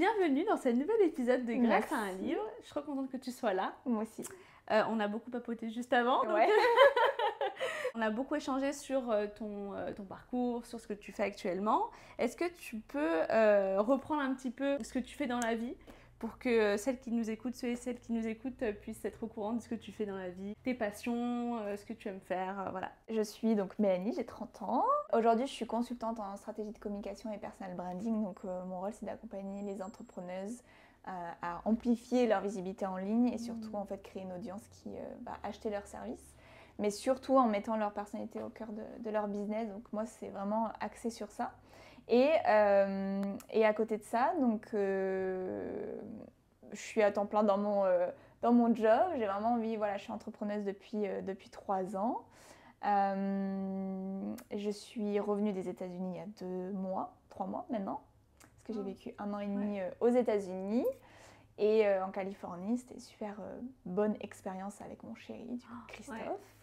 bienvenue dans ce nouvel épisode de Grâce Merci. à un livre. Je suis trop contente que tu sois là. Moi aussi. On a beaucoup papoté juste avant. Ouais. On a beaucoup échangé sur ton parcours, sur ce que tu fais actuellement. Est-ce que tu peux reprendre un petit peu ce que tu fais dans la vie pour que celles qui nous écoutent, ceux et celles qui nous écoutent puissent être au courant de ce que tu fais dans la vie, tes passions, ce que tu aimes faire, voilà. Je suis donc Mélanie, j'ai 30 ans. Aujourd'hui, je suis consultante en stratégie de communication et personal branding. Donc, mon rôle, c'est d'accompagner les entrepreneuses à amplifier leur visibilité en ligne et surtout, en fait, créer une audience qui va acheter leurs services. Mais surtout en mettant leur personnalité au cœur de leur business. Donc, moi, c'est vraiment axé sur ça. Et à côté de ça, donc, je suis à temps plein dans mon job. J'ai vraiment envie, voilà, je suis entrepreneuse depuis 3 ans. Je suis revenue des États-Unis il y a 3 mois maintenant, parce que j'ai vécu 1 an et demi aux États-Unis et en Californie. C'était une super bonne expérience avec mon chéri, du coup, Christophe.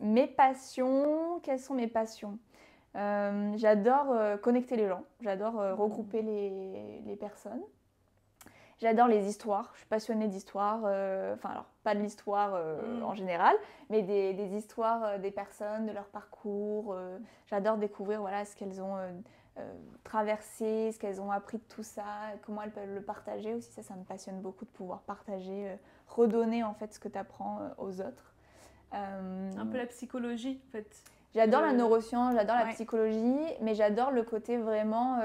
Mes passions, quelles sont mes passions? J'adore connecter les gens, j'adore regrouper les personnes. J'adore les histoires, je suis passionnée d'histoire, enfin alors pas de l'histoire en général, mais des histoires des personnes, de leur parcours. J'adore découvrir voilà, ce qu'elles ont traversé, ce qu'elles ont appris de tout ça, comment elles peuvent le partager aussi. Ça me passionne beaucoup de pouvoir partager, redonner en fait ce que tu apprends aux autres. Un peu la psychologie en fait. J'adore la neuroscience, j'adore la psychologie, mais j'adore le côté vraiment,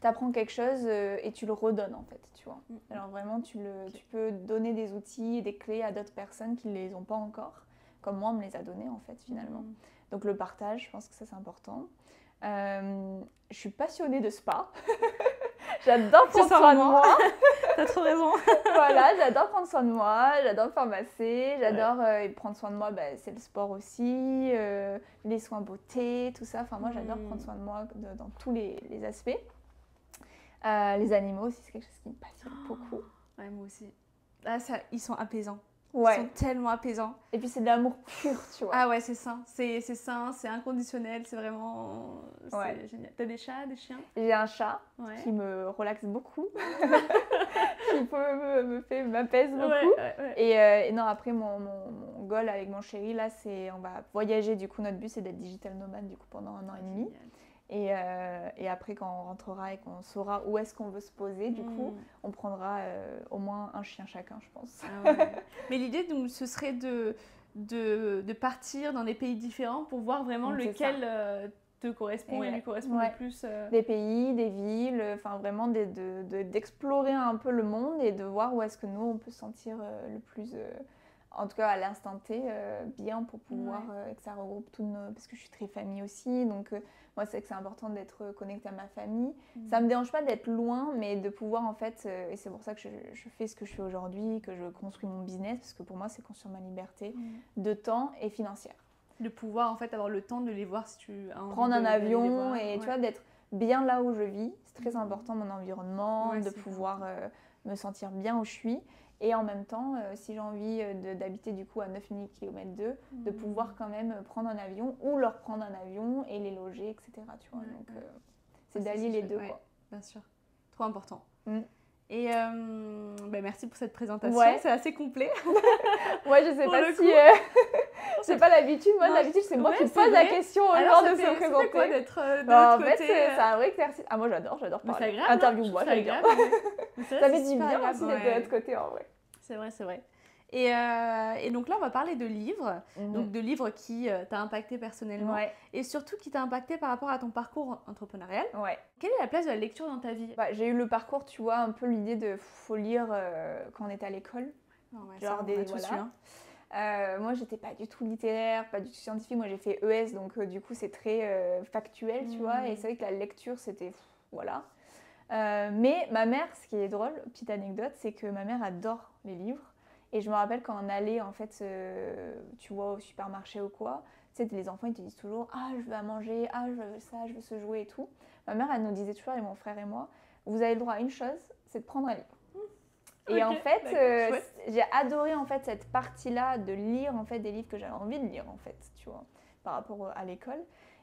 tu apprends quelque chose et tu le redonnes en fait, tu vois. Alors vraiment, tu peux donner des outils et des clés à d'autres personnes qui ne les ont pas encore, comme moi, on me les a donnés en fait finalement. Donc le partage, je pense que ça c'est important. Je suis passionnée de spa. J'adore prendre soin de moi. T'as trop raison. Voilà, j'adore prendre soin de moi, j'adore me faire masser, j'adore prendre soin de moi, c'est le sport aussi, les soins beauté, tout ça. Enfin, moi, j'adore prendre soin de moi dans tous les aspects. Les animaux aussi, c'est quelque chose qui me passionne beaucoup. Ouais, moi aussi. Ah, ils sont apaisants. Ouais. Ils sont tellement apaisants. Et puis, c'est de l'amour pur, tu vois. Ah ouais, c'est sain. C'est sain, c'est inconditionnel, c'est vraiment... C'est génial. T'as des chats, des chiens? J'ai un chat qui me relaxe beaucoup, qui m'apaise beaucoup. Et non, après, mon goal avec mon chéri, là, c'est on va voyager. Du coup, notre but, c'est d'être digital nomade du coup, pendant 1 an et demi. Et après, quand on rentrera et qu'on saura où est-ce qu'on veut se poser, du coup, on prendra au moins un chien chacun, je pense. Ah ouais. Mais l'idée, donc, ce serait de partir dans des pays différents pour voir vraiment lequel te correspond et lui correspond le plus. Des pays, des villes, enfin vraiment d'explorer un peu le monde et de voir où est-ce que nous, on peut se sentir le plus... en tout cas à l'instant T, bien pour pouvoir que ça regroupe tout nos... Parce que je suis très famille aussi, donc moi c'est que c'est important d'être connectée à ma famille. Ça me dérange pas d'être loin, mais de pouvoir en fait, et c'est pour ça que je fais ce que je fais aujourd'hui, que je construis mon business, parce que pour moi c'est construire ma liberté de temps et financière. De pouvoir en fait avoir le temps de les voir si tu as envie prendre un avion les voir, et tu vois, d'être bien là où je vis, c'est très important mon environnement, de pouvoir me sentir bien où je suis. Et en même temps, si j'ai envie d'habiter du coup à 9000 km d'eux, de pouvoir quand même prendre un avion ou leur prendre un avion et les loger, etc. Tu vois. Donc, c'est d'allier les deux. Quoi. Bien sûr, trop important. Et merci pour cette présentation, c'est assez complet. Ouais, je sais pas si... c'est pas l'habitude, moi d'habitude c'est moi qui pose la question aux gens de se présenter. C'est quoi d'être de l'autre côté? En fait, c'est un vrai exercice. Ah, moi j'adore parler. C'est agréable. Interview-moi, j'adore. Ça fait du bien aussi d'être de l'autre côté en vrai. C'est vrai. Et donc là, on va parler de livres, donc de livres qui t'a impacté personnellement et surtout qui t'a impacté par rapport à ton parcours entrepreneurial. Quelle est la place de la lecture dans ta vie? J'ai eu le parcours, tu vois, un peu l'idée de faut lire quand on est à l'école. Genre des voilà. Moi, j'étais pas du tout littéraire, pas du tout scientifique. Moi, j'ai fait ES, donc du coup, c'est très factuel, tu vois. Et c'est vrai que la lecture, c'était voilà. Mais ma mère, ce qui est drôle, petite anecdote, c'est que ma mère adore les livres. Et je me rappelle quand on allait, en fait, tu vois, au supermarché ou quoi, tu sais, les enfants, ils te disent toujours « Ah, je veux à manger, ah, je veux ça, je veux ce jouet et tout ». Ma mère, elle nous disait toujours, et mon frère et moi, vous avez le droit à une chose, c'est de prendre un livre. Et en fait, j'ai adoré en fait cette partie-là de lire en fait des livres que j'avais envie de lire en fait, tu vois, par rapport à l'école.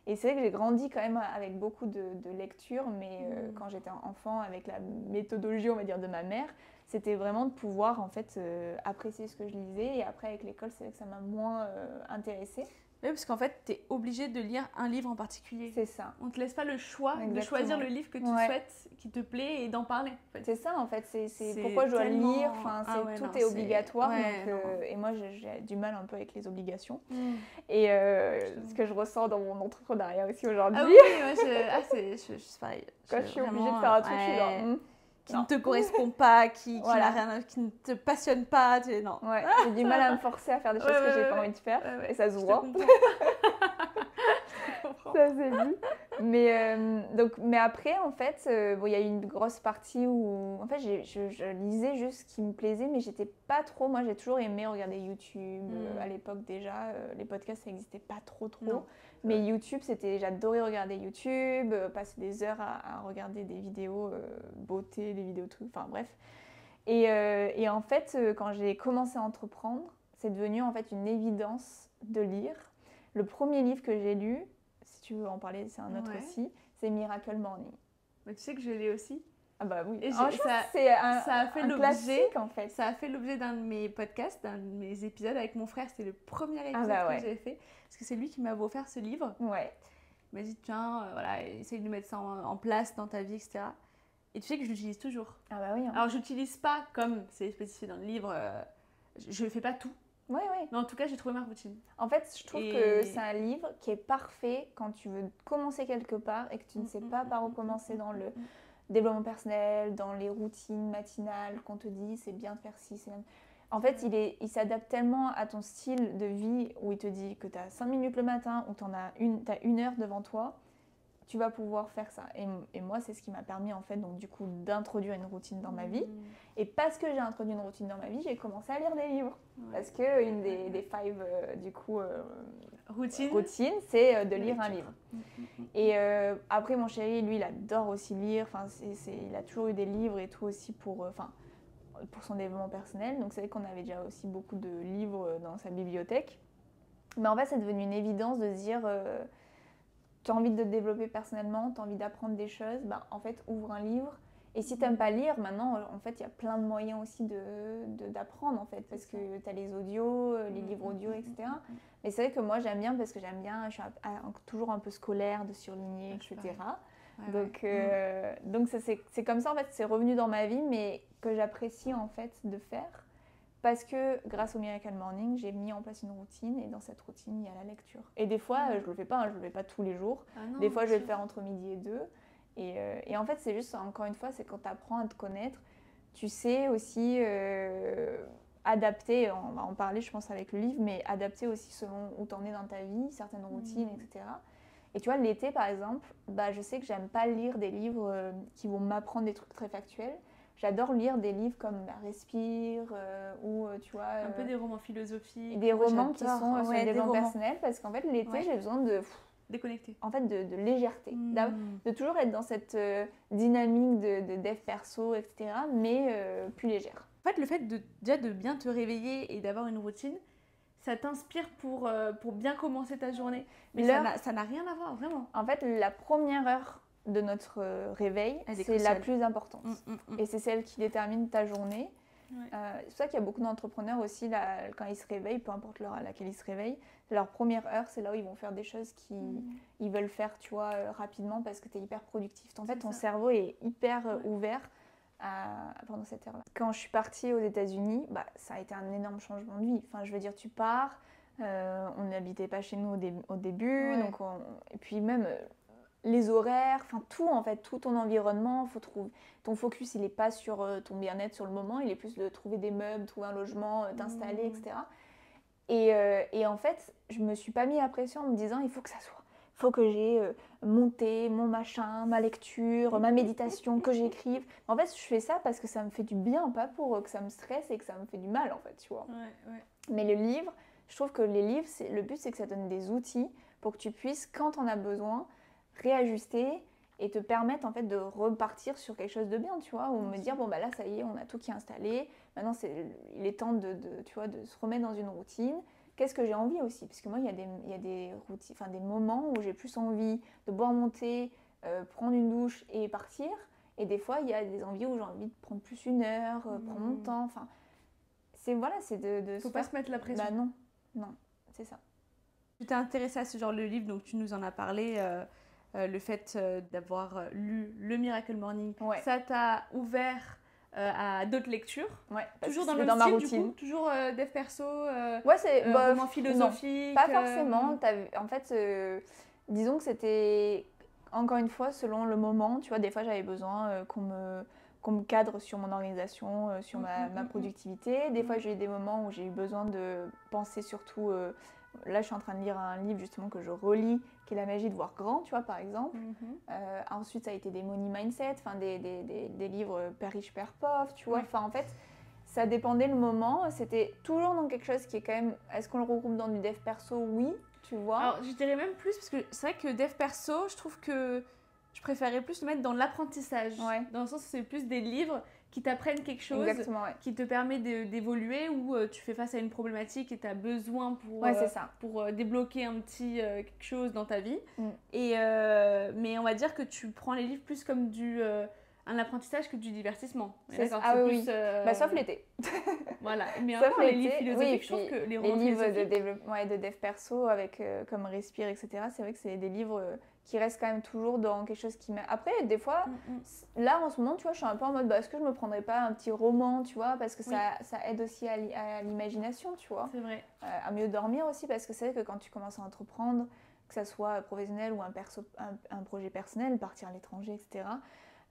Et c'est vrai que j'ai grandi quand même avec beaucoup de lectures, mais quand j'étais enfant, avec la méthodologie, on va dire, de ma mère, c'était vraiment de pouvoir en fait apprécier ce que je lisais. Et après, avec l'école, c'est vrai que ça m'a moins intéressée. Oui, parce qu'en fait, tu es obligé de lire un livre en particulier. C'est ça. On ne te laisse pas le choix Exactement. de choisir le livre que tu souhaites, qui te plaît, et d'en parler. En fait. C'est ça, en fait. C'est pourquoi je dois lire. Enfin, tout est obligatoire. Et moi, j'ai du mal un peu avec les obligations. Et ce que je ressens dans mon entrepreneuriat aussi aujourd'hui. Ah oui, moi, je suis pareil. Quand je suis obligée de faire un truc, je suis genre... qui ne te correspond pas, qui ne te passionne pas. Non. Ouais, j'ai du mal à me forcer à faire des choses que j'ai pas envie de faire. Et ça se voit. Ça c'est vu. Mais après, en fait, il y a eu une grosse partie où en fait, je lisais juste ce qui me plaisait, mais j'étais pas trop. Moi, j'ai toujours aimé regarder YouTube. À l'époque déjà, les podcasts, ça n'existait pas trop. Non. Mais YouTube, j'adorais regarder YouTube, passer des heures à regarder des vidéos beauté, des vidéos tout, enfin bref. Et en fait, quand j'ai commencé à entreprendre, c'est devenu en fait une évidence de lire. Le premier livre que j'ai lu, si tu veux en parler, c'est un autre aussi, c'est Miracle Morning. Mais tu sais que je l'ai aussi. Ah bah oui. Et ça a fait classique en fait. Ça a fait l'objet d'un de mes podcasts, d'un de mes épisodes avec mon frère. C'était le premier épisode que j'ai fait. Parce que c'est lui qui m'avait offert ce livre. Ouais. Il m'a dit, tiens, essaye de mettre ça en place dans ta vie, etc. Et tu sais que je l'utilise toujours. Ah bah oui. Hein. Alors, je n'utilise pas comme c'est spécifié dans le livre. Je ne fais pas tout. Oui. Mais en tout cas, j'ai trouvé ma routine. En fait, je trouve que c'est un livre qui est parfait quand tu veux commencer quelque part et que tu ne sais pas par où commencer dans le développement personnel, dans les routines matinales qu'on te dit, c'est bien de faire ci, c'est bien... En fait, il s'adapte tellement à ton style de vie où il te dit que tu as 5 minutes le matin ou tu as une heure devant toi, tu vas pouvoir faire ça. Et moi, c'est ce qui m'a permis en fait, donc du coup, d'introduire une routine dans ma vie. Et parce que j'ai introduit une routine dans ma vie, j'ai commencé à lire des livres. Parce que une des 5 routines, c'est de lire un livre. Et après, mon chéri, lui, il adore aussi lire. Enfin, il a toujours eu des livres et tout aussi pour son développement personnel. Donc c'est vrai qu'on avait déjà aussi beaucoup de livres dans sa bibliothèque. Mais en fait, c'est devenu une évidence de se dire, tu as envie de te développer personnellement, tu as envie d'apprendre des choses, en fait, ouvre un livre. Et si tu n'aimes pas lire, maintenant, en fait, il y a plein de moyens aussi d'apprendre, en fait, parce que tu as les audios, les livres audio, etc. Mais c'est vrai que moi, j'aime bien parce que je suis toujours un peu scolaire, de surligner, etc. Donc c'est comme ça, en fait, c'est revenu dans ma vie, mais que j'apprécie, en fait, de faire. Parce que grâce au Miracle Morning, j'ai mis en place une routine et dans cette routine, il y a la lecture. Et des fois, je ne le fais pas, je le fais pas tous les jours. Des fois, je vais le faire entre midi et 2. Et en fait, c'est juste, encore une fois, c'est quand tu apprends à te connaître, tu sais aussi adapter, on va en parler, je pense, avec le livre, mais adapter aussi selon où tu en es dans ta vie, certaines routines, etc. Et tu vois, l'été, par exemple, je sais que j'aime pas lire des livres qui vont m'apprendre des trucs très factuels. J'adore lire des livres comme Respire ou tu vois... un peu des romans philosophiques. Des romans qui sont sur le développement personnel parce qu'en fait l'été j'ai besoin de... déconnecter. En fait de légèreté. De toujours être dans cette dynamique de dev perso, etc. Mais plus légère. En fait le fait déjà de bien te réveiller et d'avoir une routine, ça t'inspire pour bien commencer ta journée. Mais ça n'a rien à voir, vraiment. En fait la première heure de notre réveil, c'est la plus importante. Et c'est celle qui détermine ta journée. Ouais. C'est pour ça qu'il y a beaucoup d'entrepreneurs aussi, là, quand ils se réveillent, peu importe l'heure à laquelle ils se réveillent, leur première heure, c'est là où ils vont faire des choses qu'ils veulent faire, tu vois, rapidement parce que tu es hyper productif. En fait, ton cerveau est hyper ouvert pendant cette heure-là. Quand je suis partie aux États-Unis, ça a été un énorme changement de vie. Enfin, je veux dire, tu pars, on n'habitait pas chez nous au début, donc et puis même... les horaires, enfin tout en fait, tout ton environnement, ton focus il n'est pas sur ton bien-être sur le moment, il est plus de trouver des meubles, trouver un logement, t'installer, etc. Et en fait, je me suis pas mis la pression en me disant il faut que ça soit, il faut que j'ai monté mon machin, ma lecture, ma méditation, que j'écrive. En fait, je fais ça parce que ça me fait du bien, pas pour que ça me stresse et que ça me fait du mal en fait, tu vois. Mais le livre, je trouve que les livres, le but c'est que ça donne des outils pour que tu puisses, quand on a besoin, réajuster et te permettre en fait de repartir sur quelque chose de bien, tu vois, ou me dire bon là ça y est, on a tout qui est installé, maintenant il est temps tu vois, de se remettre dans une routine qu'est-ce que j'ai envie aussi. Parce que moi, il y a des routines, enfin des moments où j'ai plus envie de boire mon thé, prendre une douche et partir. Et des fois, il y a des envies où j'ai envie de prendre plus une heure, prendre mon temps. Enfin, c'est de Faut pas se mettre la pression. Bah non, non, c'est ça. Tu t'es intéressée à ce genre de livre, donc tu nous en as parlé. Le fait d'avoir lu Le Miracle Morning, Ouais. ça t'a ouvert à d'autres lectures. Ouais, Toujours dans que le même dans ma style, routine. du coup, toujours dev perso, Ouais, c'est roman philosophique. Non, pas forcément. En fait, disons que c'était encore une fois selon le moment. Tu vois, des fois j'avais besoin qu'on me cadre sur mon organisation, sur ma productivité. Des fois j'ai eu des moments où j'ai eu besoin de penser surtout. Là, je suis en train de lire un livre justement que je relis, qui est La magie de voir grand, tu vois, par exemple. Ensuite, ça a été des money mindset, enfin des livres Père riche, Père pauvre, tu vois. Enfin, en fait, ça dépendait le moment. C'était toujours dans quelque chose qui est quand même. Est-ce qu'on le regroupe dans du dev perso? Oui, tu vois. Alors, je dirais même plus, parce que c'est vrai que dev perso, je trouve que je préférais plus le mettre dans l'apprentissage. Ouais. Dans le sens où c'est plus des livres qui t'apprennent quelque chose, exactement, ouais. qui te permet d'évoluer, ou tu fais face à une problématique et tu as besoin pour débloquer un petit quelque chose dans ta vie. Mais on va dire que tu prends les livres plus comme un apprentissage que du divertissement. Oui. Sauf l'été. Voilà. Mais sauf encore, les livres philosophiques, je trouve que les romans livres philosophiques... de dev perso avec comme Respire, etc. C'est vrai que c'est des livres qui restent quand même toujours dans quelque chose qui m'a... Après, des fois, là en ce moment, tu vois, je suis un peu en mode, est-ce que je me prendrais pas un petit roman, tu vois, parce que ça aide aussi à l'imagination, tu vois. C'est vrai. À mieux dormir aussi, parce que c'est vrai que quand tu commences à entreprendre, que ça soit professionnel ou un projet personnel, partir à l'étranger, etc.,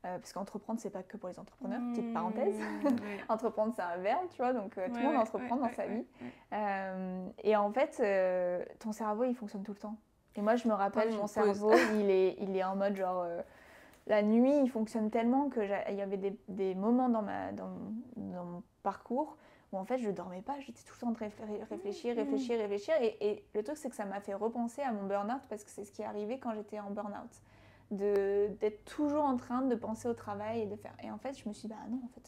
parce qu'entreprendre, c'est pas que pour les entrepreneurs, petite parenthèse. Entreprendre, c'est un verbe, tu vois, donc tout le monde entreprend dans sa vie. Et en fait, ton cerveau, il fonctionne tout le temps. Et moi, je me rappelle, mon cerveau, il est en mode genre... la nuit, il fonctionne tellement que il y avait des moments dans mon parcours où en fait, je dormais pas. J'étais tout le temps en train de réfléchir. Et le truc, c'est que ça m'a fait repenser à mon burn-out, parce que c'est ce qui est arrivé quand j'étais en burn-out. D'être toujours en train de penser au travail et de faire. Et en fait, je me suis dit, bah non, en fait,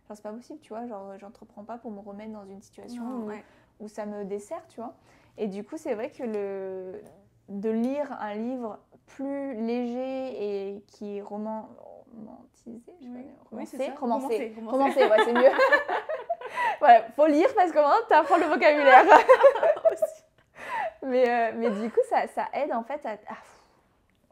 genre, c'est pas possible, tu vois. Genre, j'entreprends pas pour me remettre dans une situation où ça me dessert, tu vois. Et du coup, c'est vrai que de lire un livre plus léger et qui est romantisé, romancé, ouais, c'est mieux. Voilà, faut lire parce que maintenant, tu apprends le vocabulaire. mais du coup, ça aide en fait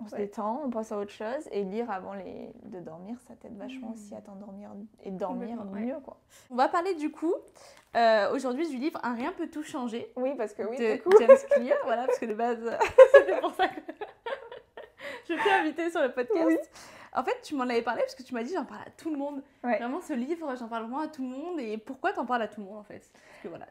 on se détend, on pense à autre chose, et lire avant de dormir, ça t'aide vachement aussi à t'endormir et dormir mieux, quoi. On va parler du coup aujourd'hui du livre Un rien peut tout changer. Oui, parce que de James Clear, voilà, parce que de base c'était pour ça que je t'ai invitée sur le podcast. Oui. En fait, tu m'en avais parlé parce que tu m'as dit j'en parle à tout le monde. Vraiment, ce livre, j'en parle vraiment à tout le monde. Et pourquoi t'en parles à tout le monde en fait? Parce que voilà.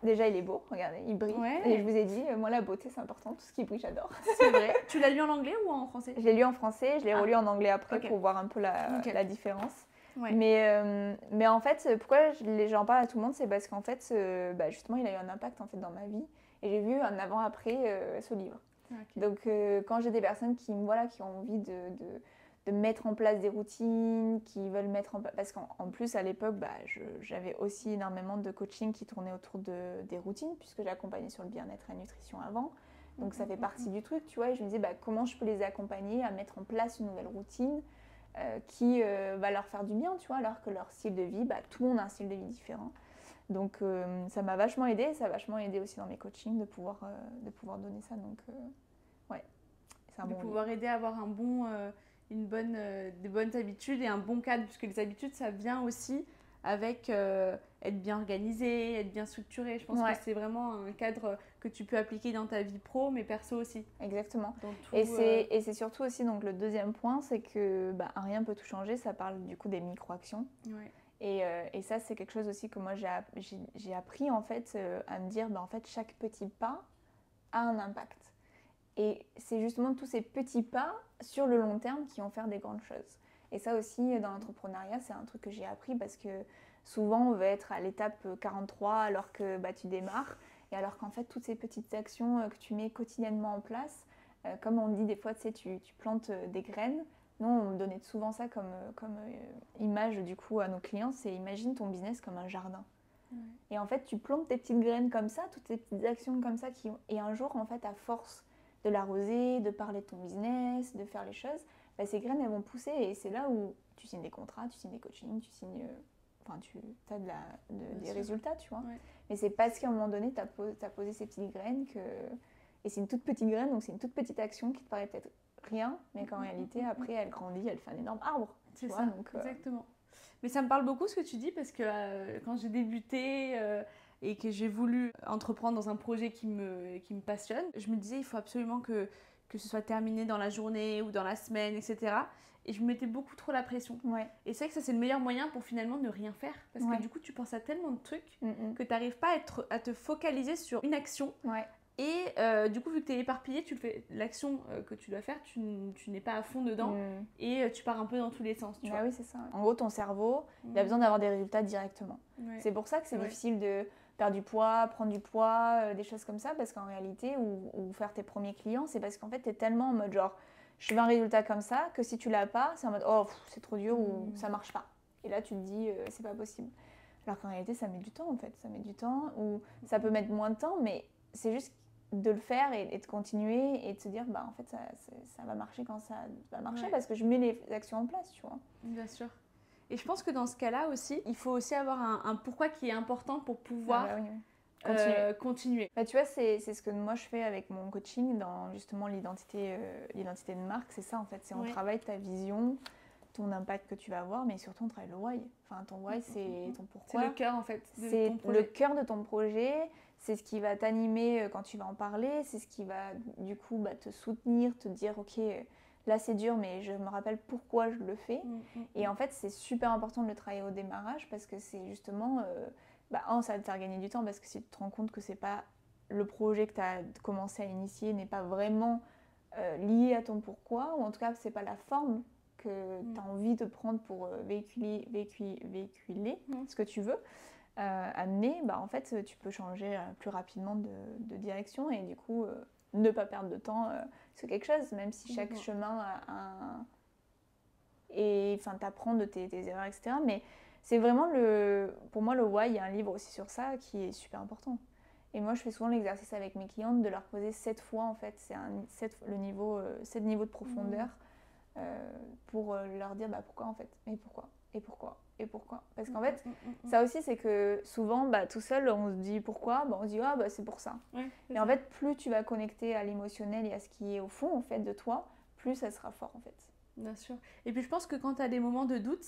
Déjà, il est beau, regardez, il brille. Et je vous ai dit, moi la beauté c'est important, tout ce qui brille j'adore. C'est vrai. Tu l'as lu en anglais ou en français? Je l'ai lu en français, je l'ai relu en anglais après pour voir un peu la différence. Mais en fait, pourquoi j'en parle à tout le monde, c'est parce qu'en fait, justement, il a eu un impact en fait dans ma vie. Et j'ai vu un avant-après ce livre. Donc quand j'ai des personnes qui ont envie de mettre en place des routines, qui veulent mettre en place... Parce qu'en plus, à l'époque, j'avais aussi énormément de coaching qui tournait autour des routines, puisque j'accompagnais sur le bien-être et la nutrition avant. Donc ça fait partie du truc, tu vois. Et je me disais, comment je peux les accompagner à mettre en place une nouvelle routine qui va leur faire du bien, tu vois, alors que leur style de vie, tout le monde a un style de vie différent. Donc ça m'a vachement aidée, ça a vachement aidé aussi dans mes coachings de pouvoir donner ça. Donc c'est un bon livre. Pouvoir aider à avoir des bonnes habitudes et un bon cadre, puisque les habitudes, ça vient aussi avec être bien organisé, être bien structuré. Je pense que c'est vraiment un cadre que tu peux appliquer dans ta vie pro, mais perso aussi. Exactement. Et c'est surtout aussi, donc le deuxième point, c'est que un rien peut tout changer, ça parle du coup des micro-actions. Et ça, c'est quelque chose aussi que moi j'ai appris en fait à me dire, en fait, chaque petit pas a un impact. Et c'est justement tous ces petits pas sur le long terme qui vont faire des grandes choses. Et ça aussi, dans l'entrepreneuriat, c'est un truc que j'ai appris parce que souvent, on va être à l'étape 43 alors que tu démarres. Et alors qu'en fait, toutes ces petites actions que tu mets quotidiennement en place, comme on dit des fois, tu plantes des graines. Nous, on me donnait souvent ça comme image du coup à nos clients, c'est imagine ton business comme un jardin. Et en fait, tu plantes tes petites graines comme ça, toutes tes petites actions comme ça, et un jour, en fait, à force de l'arroser, de parler de ton business, de faire les choses, bah, ces graines, elles vont pousser. Et c'est là où tu signes des contrats, tu signes des coachings, tu signes... Enfin, tu as des résultats, tu vois. Ouais. Mais c'est parce qu'à un moment donné, tu as posé ces petites graines que... Et c'est une toute petite graine, donc c'est une toute petite action qui te paraît peut-être rien, mais qu'en réalité, après, elle grandit, elle fait un énorme arbre. C'est ça, donc, exactement. Mais ça me parle beaucoup ce que tu dis, parce que quand j'ai débuté et que j'ai voulu entreprendre dans un projet qui me passionne, je me disais il faut absolument que ce soit terminé dans la journée ou dans la semaine, etc. Et je me mettais beaucoup trop la pression. Ouais. Et c'est vrai que ça, c'est le meilleur moyen pour finalement ne rien faire. Parce que du coup, tu penses à tellement de trucs que tu n'arrives pas à te focaliser sur une action. Ouais. Et du coup, vu que tu es éparpillé, l'action que tu dois faire, tu n'es pas à fond dedans et tu pars un peu dans tous les sens. Tu vois. Oui, c'est ça. En gros, ton cerveau, il a besoin d'avoir des résultats directement. Ouais. C'est pour ça que c'est difficile de perdre du poids, prendre du poids, des choses comme ça, parce qu'en réalité, ou faire tes premiers clients, c'est parce qu'en fait, tu es tellement en mode genre, je veux un résultat comme ça, que si tu l'as pas, c'est en mode, oh, c'est trop dur ou ça marche pas. Et là, tu te dis, c'est pas possible. Alors qu'en réalité, ça met du temps, en fait. Ça met du temps, ou ça peut mettre moins de temps, mais c'est juste de le faire et de continuer et de se dire bah en fait ça va marcher quand ça va marcher parce que je mets les actions en place, tu vois. Bien sûr. Et je pense que dans ce cas-là aussi, il faut aussi avoir un pourquoi qui est important pour pouvoir continuer. Bah, tu vois, c'est ce que moi je fais avec mon coaching dans justement l'identité de marque, c'est ça en fait, c'est on travaille ta vision, ton impact que tu vas avoir, mais surtout on travaille le why. Enfin ton why c'est ton pourquoi. C'est le cœur en fait. C'est le cœur de ton projet. C'est ce qui va t'animer quand tu vas en parler, c'est ce qui va du coup te soutenir, te dire ok, là c'est dur mais je me rappelle pourquoi je le fais. Et en fait c'est super important de le travailler au démarrage parce que c'est justement, ça va te faire gagner du temps parce que si tu te rends compte que c'est pas le projet que tu as commencé à initier n'est pas vraiment lié à ton pourquoi, ou en tout cas c'est pas la forme que tu as envie de prendre pour véhiculer ce que tu veux. Amener, en fait, tu peux changer plus rapidement de direction et du coup, ne pas perdre de temps sur quelque chose, même si chaque chemin a un... Et enfin, t'apprends de tes erreurs, etc. Mais c'est vraiment pour moi, le why, il y a un livre aussi sur ça qui est super important. Et moi, je fais souvent l'exercice avec mes clientes de leur poser 7 fois, en fait, c'est 7 niveaux de profondeur pour leur dire pourquoi, en fait, mais pourquoi, et pourquoi. Et pourquoi? Parce qu'en fait, ça aussi, c'est que souvent, tout seul, on se dit pourquoi, on se dit c'est pour ça. Et en fait, plus tu vas connecter à l'émotionnel et à ce qui est au fond, en fait, de toi, plus ça sera fort, en fait. Bien sûr. Et puis, je pense que quand tu as des moments de doute,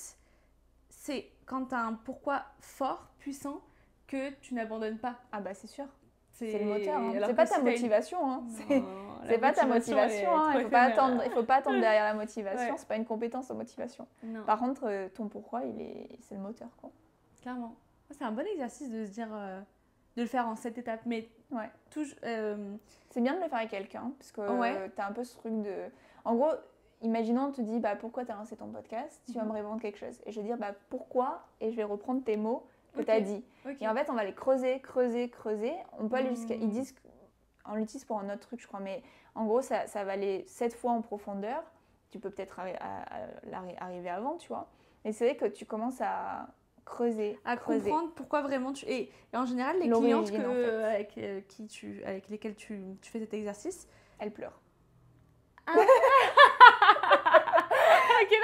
c'est quand tu as un pourquoi fort, puissant, que tu n'abandonnes pas. Ah c'est sûr. C'est le moteur. Hein. C'est pas ta motivation. Hein. C'est pas ta motivation. Hein. Il faut pas attendre derrière la motivation. C'est pas une compétence de motivation. Non. Par contre, ton pourquoi, c'est le moteur, quoi. Clairement. C'est un bon exercice de se dire, de le faire en 7 étapes. Mais c'est bien de le faire avec quelqu'un parce que t'as un peu ce truc de. En gros, imaginons, on te dit pourquoi t'as lancé ton podcast. Tu vas me répondre quelque chose et je vais dire pourquoi et je vais reprendre tes mots que tu as dit. Et en fait, on va les creuser. On peut aller jusqu'à... Ils disent qu'on l'utilise pour un autre truc, je crois, mais en gros, ça va aller 7 fois en profondeur. Tu peux peut-être arriver avant, tu vois. Et c'est vrai que tu commences à creuser. Comprendre pourquoi vraiment tu... Et en général, les clientes avec lesquelles tu fais cet exercice, elles pleurent. Ah.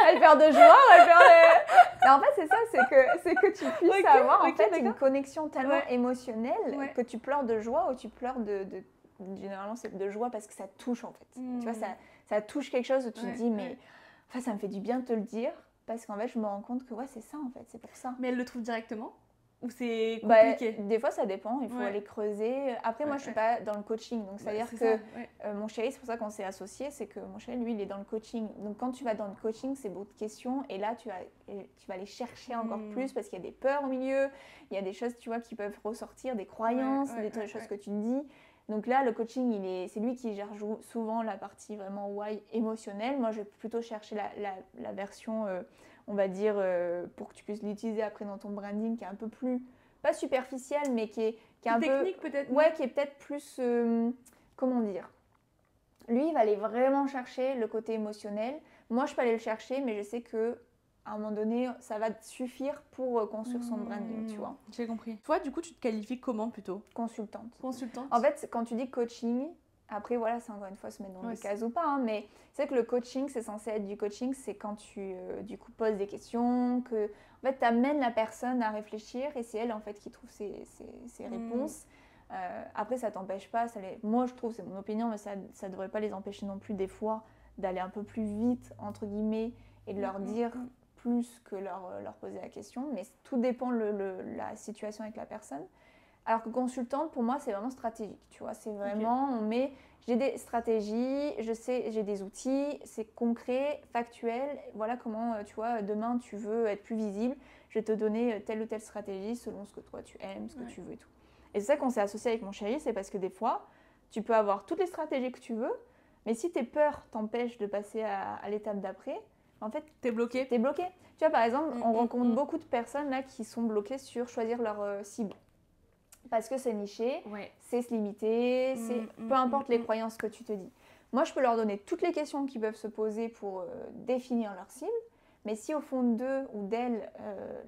Elle perd de joie ou elle perd de... En fait, c'est ça, c'est que tu puisses avoir en fait une connexion tellement émotionnelle que tu pleures de joie ou tu pleures généralement, c'est de joie parce que ça touche en fait. Tu vois, ça touche quelque chose où tu te dis, mais enfin, ça me fait du bien de te le dire parce qu'en fait, je me rends compte que c'est ça en fait, c'est pour ça. Mais elle le trouve directement? Ou c'est compliqué? Des fois, ça dépend. Il faut aller creuser. Après, moi, je ne suis pas dans le coaching. Donc, c'est-à-dire que mon chéri, c'est pour ça qu'on s'est associés, c'est que mon chéri, lui, il est dans le coaching. Donc, quand tu vas dans le coaching, c'est beaucoup de questions. Et là, tu vas aller chercher encore plus parce qu'il y a des peurs au milieu. Il y a des choses, tu vois, qui peuvent ressortir, des croyances, des choses que tu te dis. Donc là, le coaching, c'est lui qui gère souvent la partie vraiment why émotionnelle. Moi, je vais plutôt chercher la version... on va dire, pour que tu puisses l'utiliser après dans ton branding, qui est un peu plus, pas superficiel, mais qui est un peu... technique peut-être. Ouais, qui est peut-être plus, comment dire. Lui, il va aller vraiment chercher le côté émotionnel. Moi, je peux aller le chercher, mais je sais que à un moment donné, ça va suffire pour construire son branding, tu vois. J'ai compris. Toi, du coup, tu te qualifies comment plutôt? Consultante. Consultante. En fait, quand tu dis coaching, après, voilà, c'est encore une fois se mettre dans des cases ou pas, hein, mais c'est que le coaching, c'est censé être du coaching, c'est quand tu, du coup, poses des questions, que, en fait, tu amènes la personne à réfléchir et c'est elle, en fait, qui trouve ses réponses. Après, ça t'empêche pas, moi, je trouve, c'est mon opinion, mais ça devrait pas les empêcher non plus, des fois, d'aller un peu plus vite, entre guillemets, et de leur dire plus que leur poser la question, mais tout dépend la situation avec la personne. Alors que consultante, pour moi, c'est vraiment stratégique, tu vois, c'est vraiment, j'ai des stratégies, je sais, j'ai des outils, c'est concret, factuel, voilà comment, tu vois, demain tu veux être plus visible, je vais te donner telle ou telle stratégie selon ce que toi tu aimes, ce que tu veux et tout. Et c'est ça qu'on s'est associé avec mon chéri, c'est parce que des fois, tu peux avoir toutes les stratégies que tu veux, mais si tes peurs t'empêchent de passer à l'étape d'après, en fait, t'es bloqué. Tu vois, par exemple, on rencontre beaucoup de personnes là qui sont bloquées sur choisir leur cible. Parce que c'est niché, c'est se limiter, peu importe les croyances que tu te dis. Moi, je peux leur donner toutes les questions qu'ils peuvent se poser pour définir leur cible, mais si au fond d'eux ou d'elles,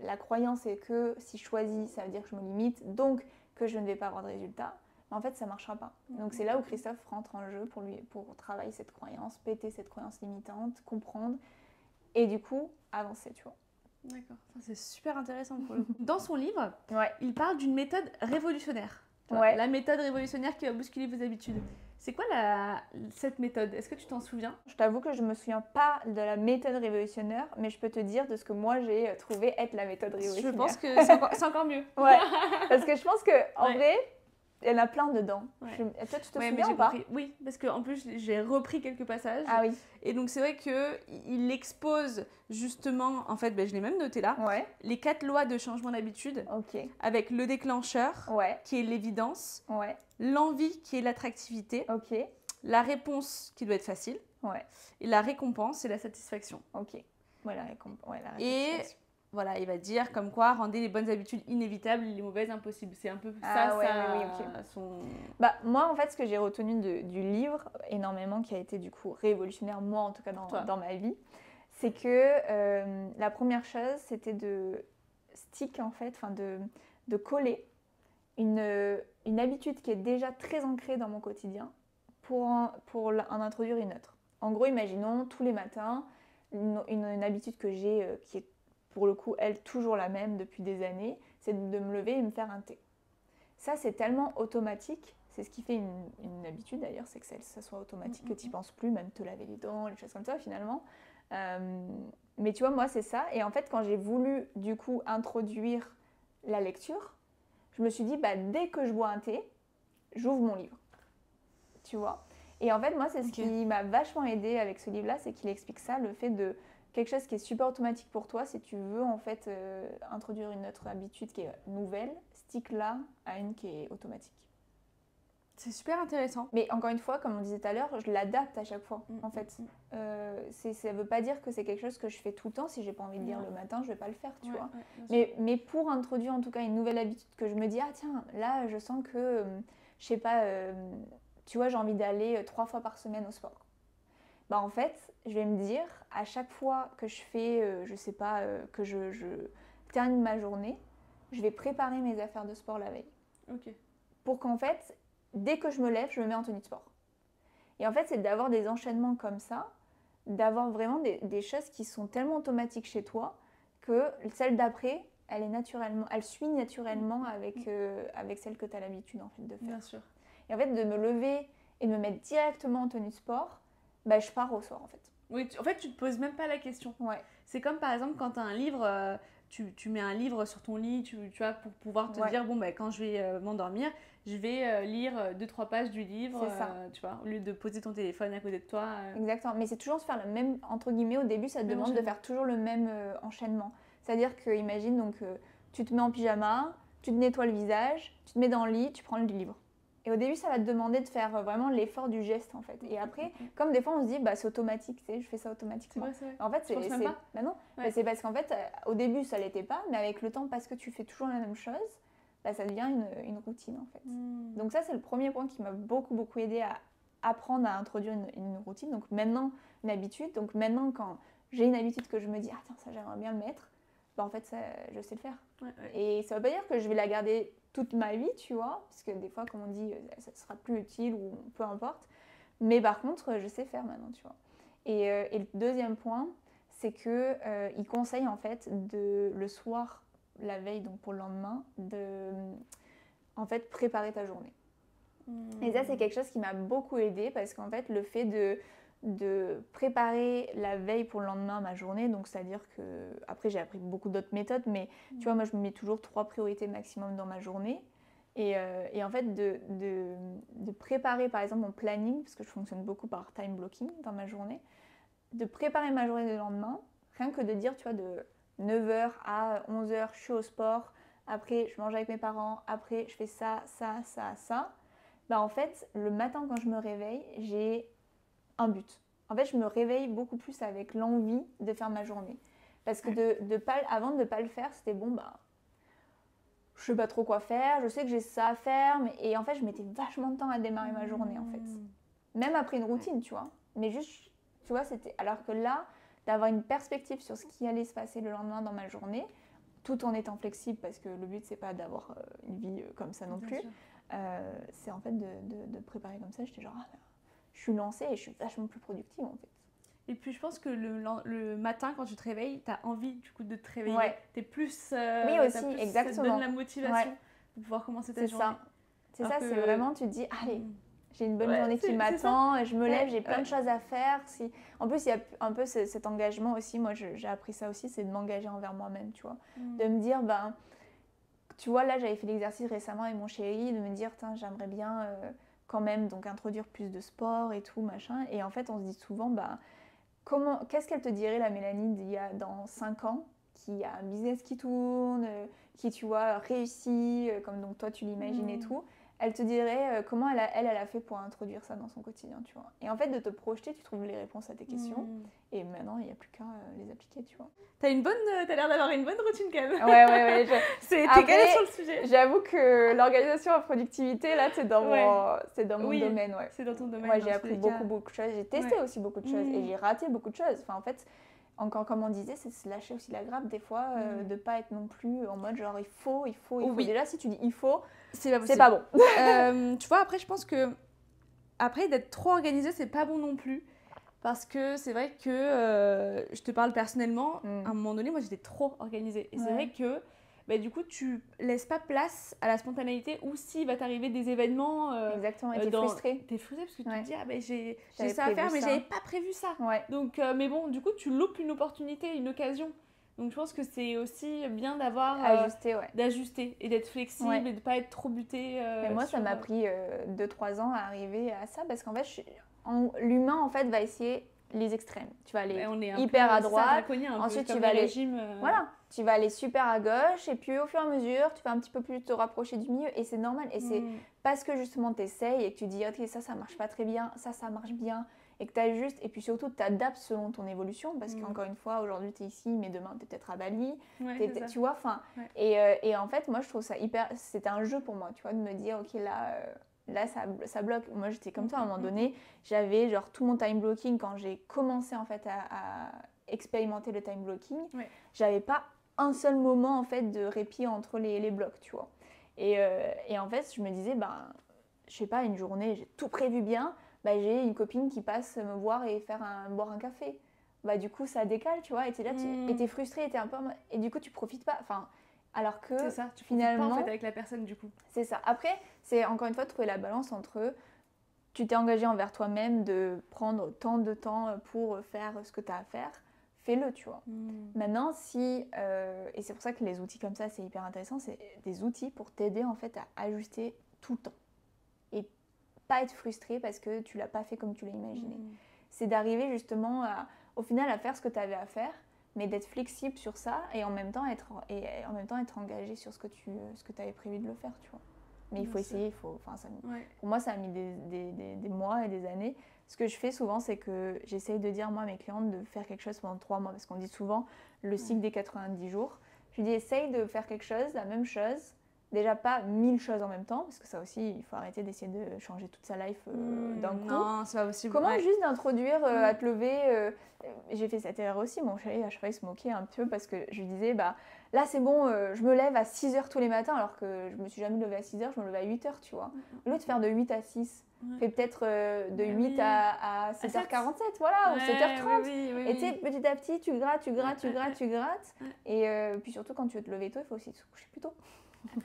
la croyance est que si je choisis, ça veut dire que je me limite, donc que je ne vais pas avoir de résultat, en fait, ça ne marchera pas. Donc c'est là où Christophe rentre en jeu pour travailler cette croyance, péter cette croyance limitante, comprendre, et du coup, avancer, tu vois. D'accord, c'est super intéressant pour le coup. Dans son livre, Ouais. il parle d'une méthode révolutionnaire. La méthode révolutionnaire qui va bousculer vos habitudes. C'est quoi cette méthode? Est-ce que tu t'en souviens? Je t'avoue que je ne me souviens pas de la méthode révolutionnaire, mais je peux te dire de ce que moi j'ai trouvé être la méthode révolutionnaire. Je pense que c'est encore mieux. Ouais, parce que je pense qu'en vrai, il y en a plein dedans. Toi, tu te souviens ou pas? Oui, parce qu'en plus, j'ai repris quelques passages. Ah oui. Et donc, c'est vrai qu'il expose justement, en fait, je l'ai même noté là, les 4 lois de changement d'habitude. Avec le déclencheur, qui est l'évidence. L'envie, qui est l'attractivité. La réponse, qui doit être facile. Et la récompense, c'est la satisfaction. La récompense. Et voilà, il va dire comme quoi rendez les bonnes habitudes inévitables, les mauvaises impossibles. C'est un peu moi, en fait, ce que j'ai retenu du livre, énormément, qui a été du coup révolutionnaire, moi en tout cas dans ma vie, c'est que la première chose, c'était de stick, en fait, de coller une habitude qui est déjà très ancrée dans mon quotidien pour en introduire une autre. En gros, imaginons tous les matins, une habitude que j'ai qui est pour le coup, elle, toujours la même depuis des années, c'est de me lever et me faire un thé. Ça, c'est tellement automatique, c'est ce qui fait une habitude d'ailleurs, c'est que ça soit automatique, que tu n'y penses plus, même te laver les dents, les choses comme ça finalement. Mais tu vois, moi, c'est ça. Et en fait, quand j'ai voulu, du coup, introduire la lecture, je me suis dit, dès que je bois un thé, j'ouvre mon livre. Tu vois? Et en fait, moi, c'est ce qui m'a vachement aidée avec ce livre-là, c'est qu'il explique ça, le fait de quelque chose qui est super automatique pour toi, si tu veux en fait introduire une autre habitude qui est nouvelle, stick là à une qui est automatique. C'est super intéressant. Mais encore une fois, comme on disait tout à l'heure, je l'adapte à chaque fois en fait. Ça veut pas dire que c'est quelque chose que je fais tout le temps. Si j'ai pas envie de lire le matin, je vais pas le faire, tu vois. Mais pour introduire en tout cas une nouvelle habitude que je me dis, ah tiens, là je sens que, je sais pas, tu vois, j'ai envie d'aller 3 fois par semaine au sport. En fait, je vais me dire, à chaque fois que je fais, je sais pas, que je termine ma journée, je vais préparer mes affaires de sport la veille. Pour qu'en fait, dès que je me lève, je me mets en tenue de sport. Et en fait, c'est d'avoir des enchaînements comme ça, d'avoir vraiment des choses qui sont tellement automatiques chez toi que celle d'après, elle suit naturellement avec celle que tu as l'habitude en fait, de faire. Bien sûr. Et en fait, de me lever et de me mettre directement en tenue de sport, je pars au soir en fait. Oui, en fait, tu te poses même pas la question. C'est comme par exemple quand tu as un livre, tu mets un livre sur ton lit, tu vois, pour pouvoir te dire, quand je vais m'endormir, je vais lire 2-3 pages du livre, tu vois, au lieu de poser ton téléphone à côté de toi. Exactement, mais c'est toujours se faire le même, entre guillemets, au début, ça te demande de faire toujours le même enchaînement. C'est-à-dire que, imagine, donc, tu te mets en pyjama, tu te nettoies le visage, tu te mets dans le lit, tu prends le livre. Et au début, ça va te demander de faire vraiment l'effort du geste, en fait. Et après, comme des fois, on se dit, c'est automatique, tu sais, je fais ça automatiquement. C'est vrai. En fait, c'est pas. Non, c'est parce qu'en fait, au début, ça l'était pas, mais avec le temps, parce que tu fais toujours la même chose, ça devient une routine, en fait. Donc ça, c'est le premier point qui m'a beaucoup, beaucoup aidé à apprendre à introduire une routine. Donc maintenant, une habitude. Donc maintenant, quand j'ai une habitude que je me dis, ah tiens, ça j'aimerais bien le mettre, bah en fait, ça, je sais le faire. Et ça veut pas dire que je vais la garder toute ma vie, tu vois, parce que des fois, comme on dit, ça sera plus utile ou peu importe. Mais par contre, je sais faire maintenant, tu vois. Et le deuxième point, c'est que il conseille en fait le soir, la veille, donc pour le lendemain, de en fait préparer ta journée. Et ça, c'est quelque chose qui m'a beaucoup aidée parce qu'en fait, le fait de préparer la veille pour le lendemain ma journée, donc c'est-à-dire que, après j'ai appris beaucoup d'autres méthodes, mais tu vois, moi je me mets toujours 3 priorités maximum dans ma journée. Et en fait, de préparer par exemple mon planning, parce que je fonctionne beaucoup par time blocking dans ma journée, de préparer ma journée le lendemain, rien que de dire, tu vois, de 9h à 11h, je suis au sport, après je mange avec mes parents, après je fais ça, ça, ça, ça. Bah en fait, le matin quand je me réveille, j'ai un but. En fait, je me réveille beaucoup plus avec l'envie de faire ma journée. Parce que avant de ne pas le faire, c'était bon, bah, je sais pas trop quoi faire, je sais que j'ai ça à faire, et en fait, je mettais vachement de temps à démarrer ma journée, en fait. Même après une routine, tu vois. Mais juste, tu vois, c'était... Alors que là, d'avoir une perspective sur ce qui allait se passer le lendemain dans ma journée, tout en étant flexible, parce que le but, c'est pas d'avoir une vie comme ça non plus. C'est en fait de préparer comme ça. J'étais genre, je suis lancée et je suis vachement plus productive en fait. Et puis je pense que le matin quand tu te réveilles, tu as envie du coup de te réveiller. Ouais. Tu es plus... oui aussi, exactement. Ça te donne la motivation de pouvoir commencer ta journée. C'est ça, c'est vraiment, tu te dis, allez, j'ai une bonne journée qui c'est m'attend, je me lève, j'ai plein de choses à faire. En plus, il y a un peu cet engagement aussi, moi j'ai appris ça aussi, c'est de m'engager envers moi-même, tu vois. De me dire, ben, tu vois, là j'avais fait l'exercice récemment avec mon chéri, de me dire, j'aimerais bien quand même donc introduire plus de sport et tout, machin. Et en fait, on se dit souvent, bah, qu'est-ce qu'elle te dirait, la Mélanie, dans 5 ans, qui a un business qui tourne, qui, tu vois, réussit, comme donc toi tu l'imagines et tout. Elle te dirait comment elle a fait pour introduire ça dans son quotidien, tu vois. Et en fait, de te projeter, tu trouves les réponses à tes questions. Et maintenant, il n'y a plus qu'à les appliquer, tu vois. T'as l'air d'avoir une bonne routine quand même. Ouais. T'es calée sur le sujet. J'avoue que l'organisation en productivité, là, c'est dans mon domaine, ouais. C'est dans ton domaine. Moi, j'ai appris beaucoup de choses. J'ai testé aussi beaucoup de choses et j'ai raté beaucoup de choses. Enfin, en fait, encore comme on disait, c'est se lâcher aussi la grappe des fois, de pas être non plus en mode genre il faut. Déjà, si tu dis il faut, c'est pas bon. Tu vois, après, je pense que après d'être trop organisé, c'est pas bon non plus. Parce que c'est vrai que je te parle personnellement, à un moment donné, moi j'étais trop organisée. Et c'est vrai que bah, du coup, tu laisses pas place à la spontanéité ou s'il va t'arriver des événements. Exactement, et t'es frustrée. T'es frustrée parce que tu te dis, ah ben j'ai ça à faire, mais j'avais pas prévu ça. Donc, mais bon, du coup, tu loupes une opportunité, une occasion. Donc, je pense que c'est aussi bien d'ajuster et d'être flexible et de ne pas être trop buté. Mais moi, ça m'a pris 2-3 ans à arriver à ça parce qu'en fait, l'humain en fait va essayer les extrêmes. Tu vas aller hyper à droite, ensuite tu vas aller tu vas aller super à gauche et puis au fur et à mesure, tu vas un petit peu plus te rapprocher du milieu et c'est normal et c'est parce que justement tu essayes et que tu dis OK, ça marche pas très bien, ça marche bien et que tu ajustes et puis surtout tu t'adaptes selon ton évolution parce qu'encore une fois, aujourd'hui tu es ici mais demain tu es peut-être à Bali, tu vois, et en fait, moi je trouve ça c'était un jeu pour moi, tu vois, de me dire OK, là ça bloque. Moi j'étais comme ça à un moment donné, j'avais genre tout mon time blocking quand j'ai commencé en fait à expérimenter le time blocking, j'avais pas un seul moment en fait de répit entre les blocs, tu vois. Et en fait je me disais, je sais pas, une journée j'ai tout prévu bien, j'ai une copine qui passe me voir et boire un café. Du coup ça décale, tu vois, et t'es là, et t'es frustrée, et t'es un peu... Et du coup tu profites pas, enfin... Alors que c'est ça, tu finalement, profites pas en fait avec la personne du coup. C'est ça. Après, c'est encore une fois trouver la balance entre tu t'es engagé envers toi-même de prendre tant de temps pour faire ce que tu as à faire, fais-le, tu vois. Maintenant, et c'est pour ça que les outils comme ça, c'est hyper intéressant, c'est des outils pour t'aider en fait à ajuster tout le temps. Et pas être frustré parce que tu l'as pas fait comme tu l'as imaginé. C'est d'arriver justement au final à faire ce que tu avais à faire, mais d'être flexible sur ça et en même temps être engagé sur ce que tu avais prévu de le faire, tu vois. Mais il faut essayer, pour moi ça a mis des mois et des années. Ce que je fais souvent, c'est que j'essaye de dire moi à mes clientes de faire quelque chose pendant 3 mois, parce qu'on dit souvent le cycle des 90 jours. Je dis essaye de faire quelque chose, la même chose, Déjà pas 1000 choses en même temps, parce que ça aussi, il faut arrêter d'essayer de changer toute sa life d'un coup. Non, c'est pas possible. Comment Ouais. juste d'introduire à te lever j'ai fait cette erreur aussi, mon chéri à chaque fois il se moquait un peu parce que je lui disais bah là c'est bon, je me lève à 6h tous les matins alors que je me suis jamais levée à 6h, je me levais à 8h, tu vois. Au lieu de faire de 8 à 6, fais peut-être de 8 à 7h47, voilà, ou 7h30. Et tu sais, petit à petit, tu grattes. Et puis surtout, quand tu veux te lever tôt, il faut aussi te coucher plus tôt.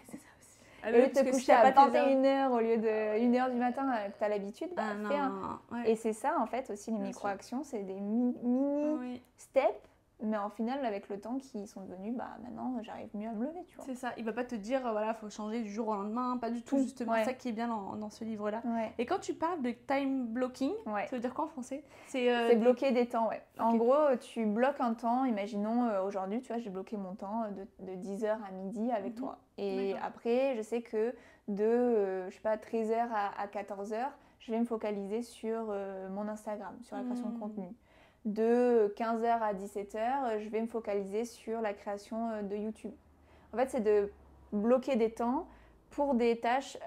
C'est ça aussi. Au lieu de te coucher à 21h au lieu de 1h du matin que tu as l'habitude, bah, fais un. Ouais. Et c'est ça, en fait, aussi, les micro-actions, c'est des mini steps, mais en final, avec le temps qui sont devenus, bah maintenant, j'arrive mieux à me lever, tu vois. C'est ça, il va pas te dire, voilà, faut changer du jour au lendemain, pas du tout, justement, c'est ça qui est bien dans ce livre-là. Ouais. Et quand tu parles de time blocking, ça veut dire quoi en français? C'est bloquer des temps, ouais. Okay. En gros, tu bloques un temps, imaginons aujourd'hui, tu vois, j'ai bloqué mon temps de 10h à midi avec toi. Et après, je sais que de, je sais pas, 13h à 14h, je vais me focaliser sur mon Instagram, sur la création de contenu. De 15h à 17h, je vais me focaliser sur la création de YouTube. En fait, c'est de bloquer des temps pour des tâches,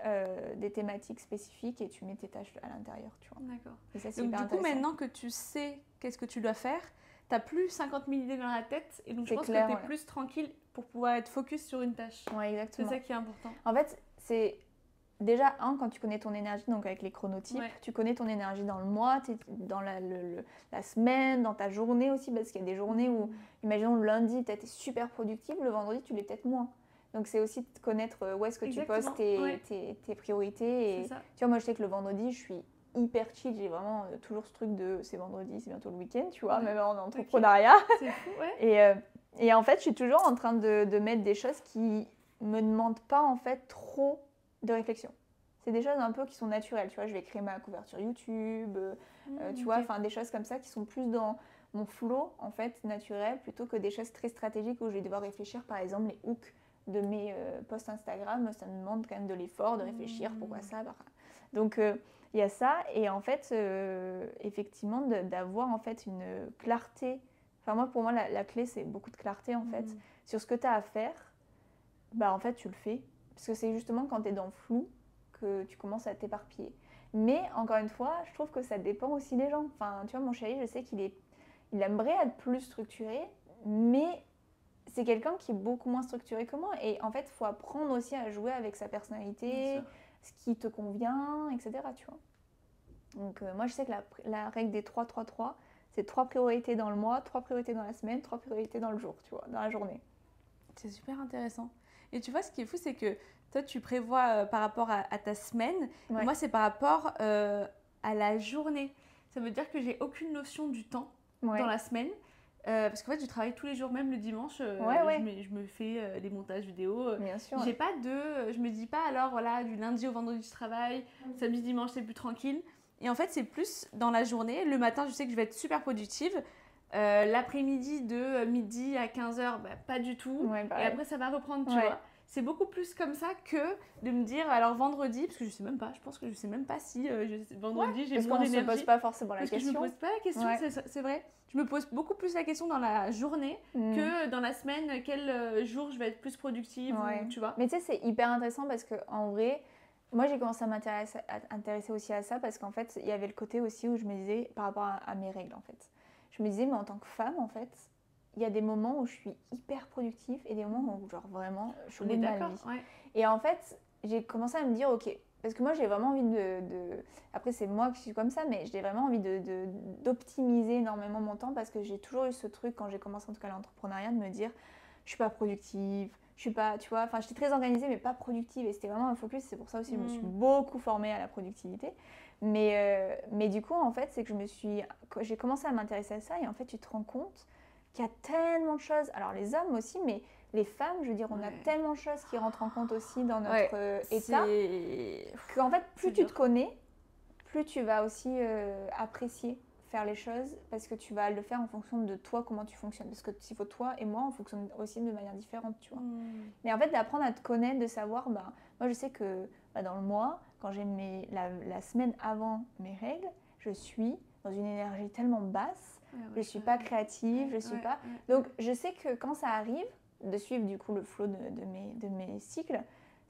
des thématiques spécifiques et tu mets tes tâches à l'intérieur, tu vois. D'accord. Et ça, c'est donc du coup, maintenant que tu sais qu'est-ce que tu dois faire, tu n'as plus 50 000 idées dans la tête et donc je pense que tu es plus tranquille pour pouvoir être focus sur une tâche. Ouais, exactement. C'est ça qui est important. En fait, c'est déjà, quand tu connais ton énergie, donc avec les chronotypes, tu connais ton énergie dans le mois, dans la semaine, dans ta journée aussi, parce qu'il y a des journées où, imaginons le lundi, tu es super productive, le vendredi, tu l'es peut-être moins. Donc c'est aussi de connaître où est-ce que tu poses tes priorités. Et, tu vois, moi je sais que le vendredi, je suis hyper chill, j'ai vraiment toujours ce truc de c'est vendredi, c'est bientôt le week-end, tu vois, même en entrepreneuriat. C'est fou, ouais. Et en fait, je suis toujours en train de mettre des choses qui me demandent pas en fait trop de réflexion. C'est des choses un peu qui sont naturelles, tu vois, je vais créer ma couverture YouTube, tu vois, enfin des choses comme ça qui sont plus dans mon flow en fait naturel plutôt que des choses très stratégiques où je vais devoir réfléchir, par exemple les hooks de mes posts Instagram, ça me demande quand même de l'effort, de réfléchir, pourquoi ça, donc il y a ça, et en fait effectivement d'avoir en fait une clarté, enfin pour moi la clé c'est beaucoup de clarté en fait sur ce que tu as à faire, bah en fait tu le fais, parce que c'est justement quand tu es dans le flou que tu commences à t'éparpiller. Mais encore une fois, je trouve que ça dépend aussi des gens. Enfin, tu vois, mon chéri, je sais qu'il aimerait être plus structuré, mais c'est quelqu'un qui est beaucoup moins structuré que moi. Et en fait, il faut apprendre aussi à jouer avec sa personnalité, ce qui te convient, etc. Tu vois. Donc moi, je sais que la règle des 3-3-3, c'est 3 priorités dans le mois, 3 priorités dans la semaine, 3 priorités dans le jour, tu vois, dans la journée. C'est super intéressant. Et tu vois, ce qui est fou, c'est que toi, tu prévois par rapport à ta semaine. Ouais. Moi, c'est par rapport à la journée. Ça veut dire que j'ai aucune notion du temps dans la semaine. Parce qu'en fait, je travaille tous les jours, même le dimanche. Je me fais des montages vidéo. Bien sûr. J'ai pas je me dis pas alors, voilà, du lundi au vendredi, je travaille. Samedi, dimanche, c'est plus tranquille. Et en fait, c'est plus dans la journée. Le matin, je sais que je vais être super productive. L'après-midi, de midi à 15h, bah, pas du tout. Et après, ça va reprendre, tu vois. C'est beaucoup plus comme ça que de me dire, alors vendredi, parce que je sais même pas, je pense que je sais même pas si vendredi j'ai moins d'énergie. Parce qu'on ne se pose pas forcément la question. Parce que je me pose pas la question, c'est vrai. Je me pose beaucoup plus la question dans la journée que dans la semaine, quel jour je vais être plus productive, ou, tu vois. Mais tu sais, c'est hyper intéressant parce qu'en vrai, moi j'ai commencé à m'intéresser aussi à ça parce qu'en fait, il y avait le côté aussi où je me disais, par rapport à mes règles en fait, je me disais, mais en tant que femme, en fait, il y a des moments où je suis hyper productive et des moments où, genre, vraiment, je suis au bout de ma vie. Ouais. Et en fait, j'ai commencé à me dire, ok, parce que moi, j'ai vraiment envie Après, c'est moi qui suis comme ça, mais j'ai vraiment envie d'optimiser énormément mon temps parce que j'ai toujours eu ce truc, quand j'ai commencé en tout cas l'entrepreneuriat, de me dire, je suis pas productive, je suis pas, tu vois, enfin, j'étais très organisée, mais pas productive. Et c'était vraiment un focus, c'est pour ça aussi que je me suis beaucoup formée à la productivité. Mais du coup, en fait, c'est que j'ai commencé à m'intéresser à ça et en fait, tu te rends compte qu'il y a tellement de choses. Alors, les hommes aussi, mais les femmes, je veux dire, on a tellement de choses qui rentrent en compte aussi dans notre état qu'en fait, plus tu te connais, plus tu vas aussi apprécier faire les choses parce que tu vas le faire en fonction de toi, comment tu fonctionnes. Parce que s'il faut toi et moi, on fonctionne aussi de manière différente, tu vois. Mais en fait, d'apprendre à te connaître, de savoir, moi, je sais que dans le mois, quand j'ai la semaine avant mes règles, je suis dans une énergie tellement basse, je ne suis pas créative, je suis pas... Donc, je sais que quand ça arrive, de suivre du coup le flow de mes cycles,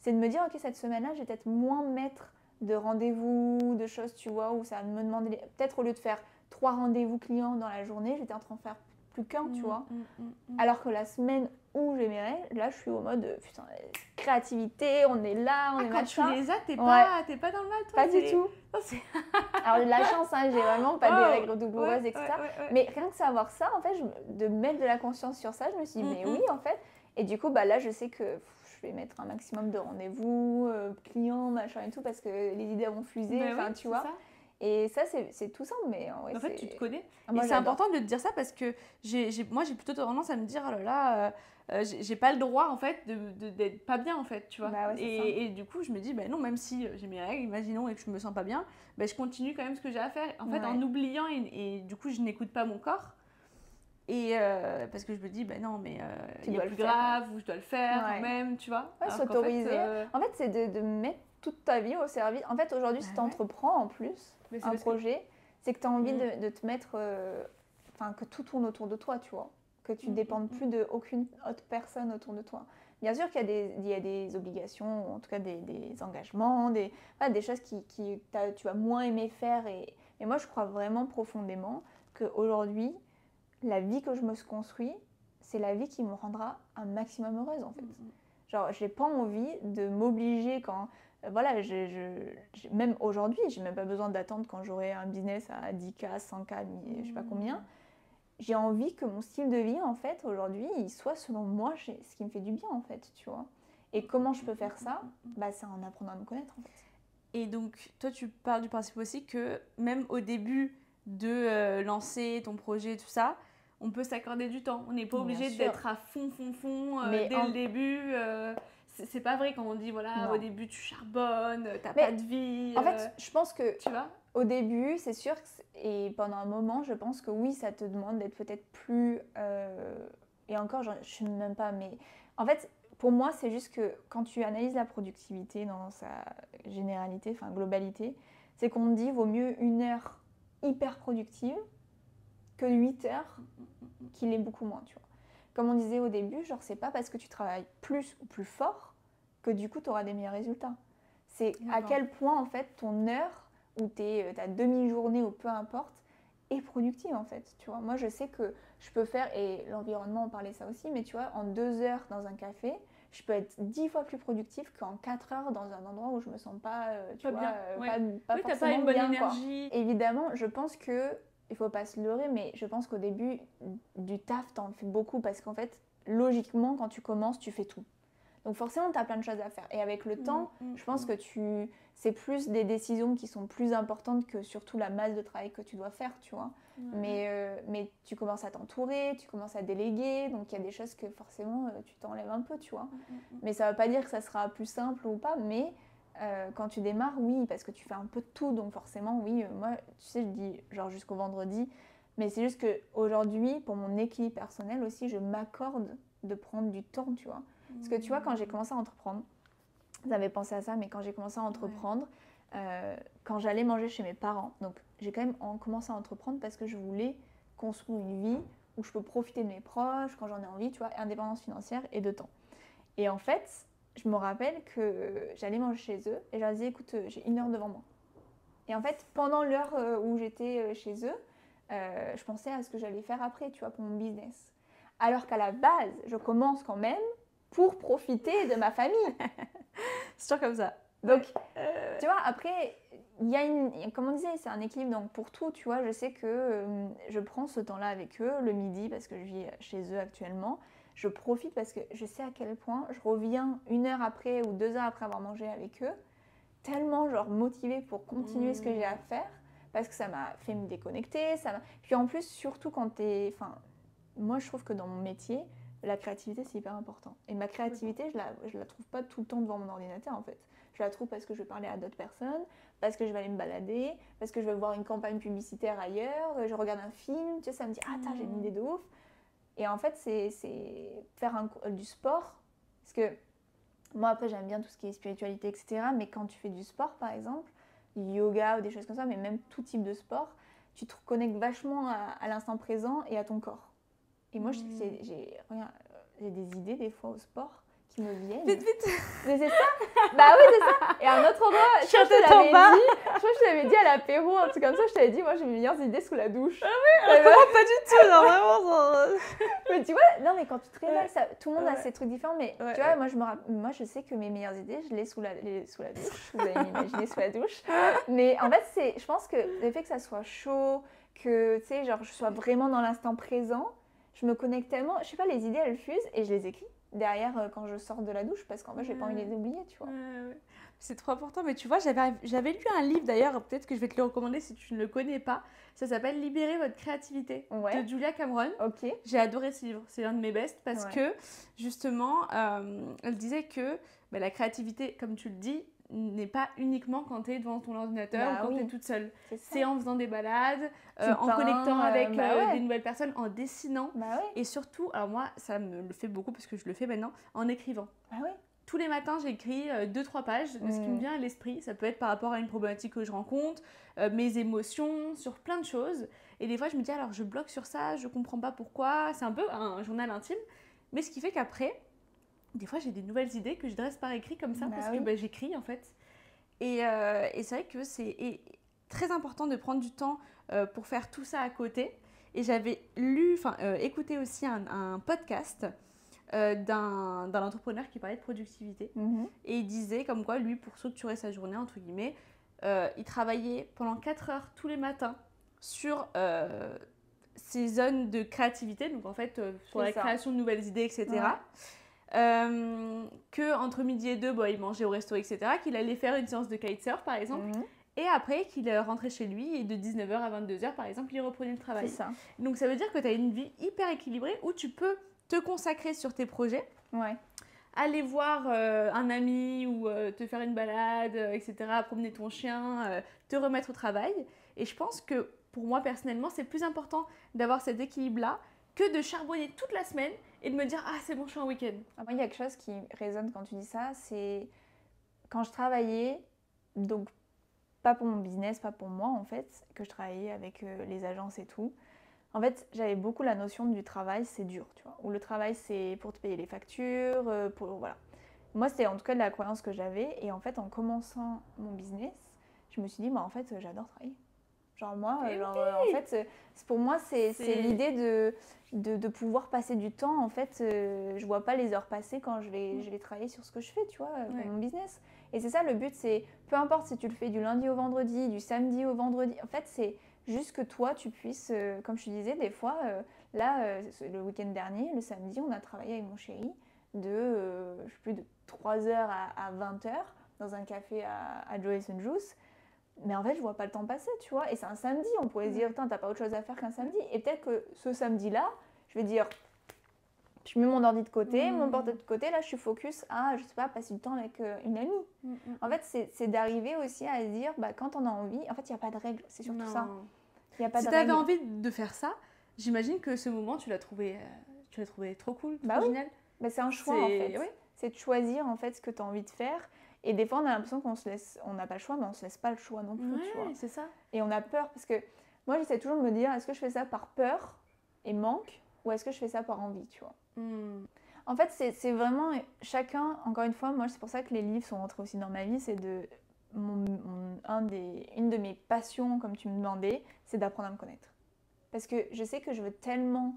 c'est de me dire, ok, cette semaine-là, je vais peut-être moins mettre de rendez-vous, de choses, tu vois, où ça va me demander, peut-être au lieu de faire 3 rendez-vous clients dans la journée, j'étais en train de faire plus qu'un, tu vois. Alors que la semaine où j'ai mes règles, là, je suis au mode, putain, créativité, on est là, on est quand machin. tu les as, t'es Ouais. pas dans le mal, toi? Pas du tout. Alors, j'ai de la chance, hein, j'ai vraiment pas des règles douloureuses, etc. Mais rien que savoir ça, en fait, de mettre de la conscience sur ça, je me suis dit, mais oui, en fait. Et du coup, bah, là, je sais que je vais mettre un maximum de rendez-vous, clients, machin et tout, parce que les idées vont fuser, enfin, tu vois. Ça. Et ça, c'est tout simple, mais en fait, tu te connais. Moi, et c'est important de te dire ça parce que moi, j'ai plutôt tendance à me dire, oh là là, j'ai pas le droit, en fait, d'être pas bien, en fait, tu vois. Bah ouais, et du coup, je me dis, bah non, même si j'ai mes règles, imaginons, et que je me sens pas bien, bah, je continue quand même ce que j'ai à faire. En fait, en oubliant, et du coup, je n'écoute pas mon corps. Et parce que je me dis, bah non, mais il y a plus grave, ou je dois le faire quand même, tu vois. Ouais, s'autoriser. En fait, c'est de mettre toute ta vie au service. En fait, aujourd'hui, si tu entreprends en plus un projet, c'est que tu as envie de te mettre. Enfin, que tout tourne autour de toi, tu vois. Que tu ne dépendes plus d'aucune autre personne autour de toi. Bien sûr qu'il y a des obligations, ou en tout cas des engagements, des choses qui tu vas moins aimer faire. Mais moi, je crois vraiment profondément qu'aujourd'hui, la vie que je me suis construite, c'est la vie qui me rendra un maximum heureuse, en fait. Genre, j'ai pas envie de m'obliger quand... voilà, même aujourd'hui, j'ai même pas besoin d'attendre quand j'aurai un business à 10K, 100K, je sais pas combien. J'ai envie que mon style de vie, en fait, aujourd'hui, il soit selon moi ce qui me fait du bien, en fait, tu vois. Et comment je peux faire ça? Bah, c'est en apprenant à me connaître, en fait. Et donc, toi, tu pars du principe aussi que même au début de lancer ton projet, tout ça, on peut s'accorder du temps. On n'est pas obligé d'être à fond dès le début. C'est pas vrai quand on dit, voilà, au début, tu charbonnes, t'as pas de vie. En fait, je pense que... Tu vois? Au début, c'est sûr, et pendant un moment, je pense que oui, ça te demande d'être peut-être plus... et encore, je ne sais même pas, mais... En fait, pour moi, c'est juste que quand tu analyses la productivité dans sa généralité, enfin globalité, c'est qu'on dit vaut mieux 1 heure hyper productive que 8 heures qui l'est beaucoup moins, tu vois. Comme on disait au début, genre, c'est pas parce que tu travailles plus ou plus fort que du coup, tu auras des meilleurs résultats. C'est à quel point, en fait, ton heure ou ta demi-journée ou peu importe, est productive en fait, tu vois. Moi je sais que je peux faire, et l'environnement on parlait ça aussi, mais tu vois, en 2 heures dans un café, je peux être 10 fois plus productive qu'en 4 heures dans un endroit où je me sens pas, tu vois, pas forcément pas une bonne bien, énergie. Quoi. Évidemment, je pense que, il faut pas se leurrer, mais je pense qu'au début, du taf, t'en fais beaucoup parce qu'en fait, logiquement, quand tu commences, tu fais tout. Donc forcément, tu as plein de choses à faire. Et avec le temps, je pense que c'est plus des décisions qui sont plus importantes que surtout la masse de travail que tu dois faire, tu vois. Mais tu commences à t'entourer, tu commences à déléguer, donc il y a des choses que forcément, tu t'enlèves un peu, tu vois. Mais ça ne veut pas dire que ça sera plus simple ou pas, mais quand tu démarres, oui, parce que tu fais un peu de tout, donc forcément, oui. Moi, tu sais, je dis genre jusqu'au vendredi, mais c'est juste qu'aujourd'hui, pour mon équilibre personnel aussi, je m'accorde de prendre du temps, tu vois. Parce que tu vois, quand j'ai commencé à entreprendre, j'avais pensé à ça, mais quand j'ai commencé à entreprendre, quand j'allais manger chez mes parents, donc j'ai quand même commencé à entreprendre parce que je voulais construire une vie où je peux profiter de mes proches quand j'en ai envie, tu vois, indépendance financière et de temps. Et en fait, je me rappelle que j'allais manger chez eux et je leur disais, écoute, j'ai 1 heure devant moi. Et en fait, pendant l'heure où j'étais chez eux, je pensais à ce que j'allais faire après, tu vois, pour mon business. Alors qu'à la base, je commence quand même pour profiter de ma famille. C'est sûr comme ça. Donc, tu vois, après, il y a comme on disait, c'est un équilibre. Donc, pour tout, tu vois, je sais que je prends ce temps-là avec eux, le midi, parce que je vis chez eux actuellement. Je profite parce que je sais à quel point je reviens 1 heure après ou 2 heures après avoir mangé avec eux, tellement, genre, motivée pour continuer ce que j'ai à faire, parce que ça m'a fait me déconnecter. Puis en plus, surtout quand t'es... Enfin, moi, je trouve que dans mon métier, la créativité, c'est hyper important. Et ma créativité, je la trouve pas tout le temps devant mon ordinateur, en fait. Je la trouve parce que je vais parler à d'autres personnes, parce que je vais aller me balader, parce que je vais voir une campagne publicitaire ailleurs, je regarde un film, tu sais, ça me dit « Ah, j'ai une idée de ouf !» Et en fait, c'est faire du sport, parce que moi, après, j'aime bien tout ce qui est spiritualité, etc. Mais quand tu fais du sport, par exemple, du yoga ou des choses comme ça, mais même tout type de sport, tu te reconnectes vachement à l'instant présent et à ton corps. Et moi, je sais que j'ai des idées des fois au sport qui me viennent. Vite, vite. Mais c'est ça. Bah oui, c'est ça. Et à un autre endroit, je crois que je te l'avais dit à l'apéro, un truc comme ça, je t'avais dit, moi j'ai mes meilleures idées sous la douche. Ah oui, alors comment pas du tout, non, vraiment. Mais tu vois, non mais quand tu te réveilles, tout le monde a ses trucs différents, mais tu vois, moi je sais que mes meilleures idées, je les sous la douche, vous allez m'imaginer sous la douche. Mais en fait, je pense que le fait que ça soit chaud, que tu sais, genre je sois vraiment dans l'instant présent, je me connecte tellement, je sais pas, les idées elles fusent et je les écris derrière quand je sors de la douche parce qu'en fait j'ai pas envie de les oublier, tu vois. C'est trop important, mais tu vois, j'avais lu un livre d'ailleurs, peut-être que je vais te le recommander si tu ne le connais pas. Ça s'appelle Libérer votre créativité de Julia Cameron. Ok. J'ai adoré ce livre, c'est l'un de mes bests parce que justement, elle disait que la créativité, comme tu le dis, n'est pas uniquement quand tu es devant ton ordinateur ou quand tu es toute seule. C'est en faisant des balades, en connectant avec des nouvelles personnes, en dessinant. Et surtout, alors moi, ça me le fait beaucoup parce que je le fais maintenant, en écrivant. Tous les matins, j'écris 2-3 pages de ce qui me vient à l'esprit. Ça peut être par rapport à une problématique que je rencontre, mes émotions, sur plein de choses. Et des fois, je me dis, alors je bloque sur ça, je comprends pas pourquoi. C'est un peu un journal intime. Mais ce qui fait qu'après, des fois, j'ai des nouvelles idées que je dresse par écrit comme ça parce que j'écris en fait. Et c'est vrai que c'est très important de prendre du temps pour faire tout ça à côté. Et j'avais écouté aussi un podcast d'un entrepreneur qui parlait de productivité. Et il disait comme quoi, lui, pour structurer sa journée, entre guillemets, il travaillait pendant 4 heures tous les matins sur ses zones de créativité, donc en fait, sur la création de nouvelles idées, etc. Qu'entre midi et 2, il mangeait au resto, etc. Qu'il allait faire une séance de kitesurf, par exemple. Et après, qu'il rentrait chez lui et de 19h à 22h, par exemple, il reprenait le travail. C'est ça. Donc ça veut dire que tu as une vie hyper équilibrée où tu peux te consacrer sur tes projets, aller voir un ami ou te faire une balade, etc., promener ton chien, te remettre au travail. Et je pense que pour moi, personnellement, c'est plus important d'avoir cet équilibre-là que de charbonner toute la semaine et de me dire « Ah, c'est bon, je suis en week-end ». Moi, il y a quelque chose qui résonne quand tu dis ça, c'est quand je travaillais, donc pas pour mon business, pas pour moi en fait, que je travaillais avec les agences et tout. En fait, j'avais beaucoup la notion du travail, c'est dur, tu vois. Ou le travail, c'est pour te payer les factures, voilà. Moi, c'était en tout cas de la croyance que j'avais. Et en fait, en commençant mon business, je me suis dit, en fait, j'adore travailler. Genre moi, en fait, pour moi, c'est l'idée de pouvoir passer du temps. En fait, je vois pas les heures passer quand je vais travailler sur ce que je fais, tu vois, pour mon business. Et c'est ça, le but, c'est peu importe si tu le fais du lundi au vendredi, du samedi au vendredi. En fait, c'est juste que toi, tu puisses, comme je te disais, des fois, le week-end dernier, le samedi, on a travaillé avec mon chéri de 3h à 20h dans un café à Joyce & Juice. Mais en fait, je vois pas le temps passer, tu vois. Et c'est un samedi, on pourrait se dire, putain, t'as pas autre chose à faire qu'un samedi. Et peut-être que ce samedi-là, je vais dire, je mets mon ordi de côté, mon portable de côté, là, je suis focus à, je sais pas, passer du temps avec une amie. En fait, c'est d'arriver aussi à se dire, quand on a envie, en fait, il n'y a pas de règle, c'est surtout ça. Y a pas si tu avais envie de faire ça, j'imagine que ce moment, tu l'as trouvé trop cool, trop génial. C'est un choix, en fait. C'est de choisir, en fait, ce que tu as envie de faire. Et des fois, on a l'impression on n'a pas le choix, mais on ne se laisse pas le choix non plus, tu vois. C'est ça. Et on a peur, parce que moi, j'essaie toujours de me dire, est-ce que je fais ça par peur et manque, ou est-ce que je fais ça par envie, tu vois. En fait, c'est vraiment chacun, encore une fois, moi, c'est pour ça que les livres sont rentrés aussi dans ma vie, c'est une de mes passions, comme tu me demandais, c'est d'apprendre à me connaître. Parce que je sais que je veux tellement,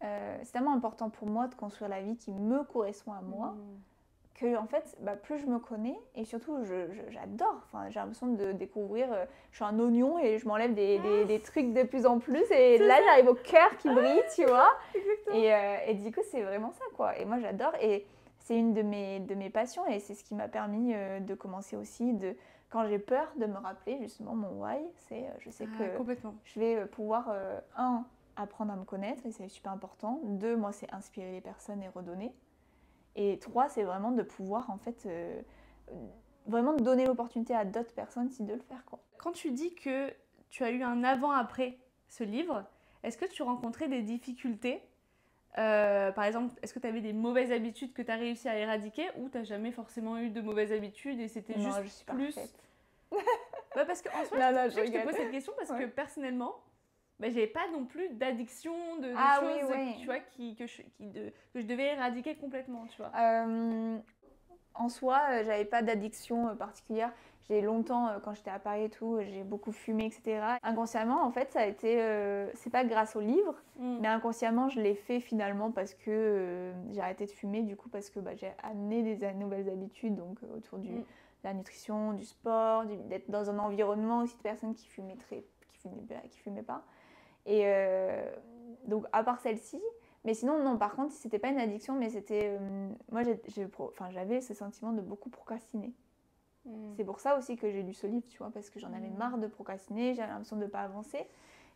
c'est tellement important pour moi de construire la vie qui me correspond à moi, que en fait, plus je me connais, et surtout, j'adore, j'ai l'impression de découvrir, je suis un oignon et je m'enlève des trucs de plus en plus, et là, j'arrive au cœur qui brille, tu vois. Et du coup, c'est vraiment ça, quoi. Et moi, j'adore, et c'est une de mes passions, et c'est ce qui m'a permis de commencer aussi, quand j'ai peur, de me rappeler justement mon why, c'est je sais que je vais pouvoir, apprendre à me connaître, et c'est super important. 2, moi, c'est inspirer les personnes et redonner. Et 3, c'est vraiment de pouvoir, en fait, vraiment donner l'opportunité à d'autres personnes de le faire, quoi. Quand tu dis que tu as eu un avant-après ce livre, est-ce que tu rencontrais des difficultés par exemple, est-ce que tu avais des mauvaises habitudes que tu as réussi à éradiquer, ou tu n'as jamais forcément eu de mauvaises habitudes et c'était juste je suis plus... parfaite. Parce qu'en soi, je te pose cette question parce que personnellement, bah, j'avais pas non plus d'addiction, de choses tu vois, que je devais éradiquer complètement, tu vois. En soi, j'avais pas d'addiction particulière. J'ai longtemps, quand j'étais à Paris et tout, j'ai beaucoup fumé, etc. Inconsciemment, en fait, ça a été... c'est pas grâce au livre, mais inconsciemment, je l'ai fait finalement parce que j'ai arrêté de fumer, du coup, parce que j'ai amené des nouvelles habitudes, donc autour de la nutrition, du sport, d'être dans un environnement aussi de personnes qui fumaient pas. Et donc, à part celle-ci, mais sinon, non, par contre, c'était pas une addiction, mais c'était... moi, j'avais ce sentiment de beaucoup procrastiner. C'est pour ça aussi que j'ai lu ce livre, tu vois, parce que j'en avais marre de procrastiner, j'avais l'impression de ne pas avancer.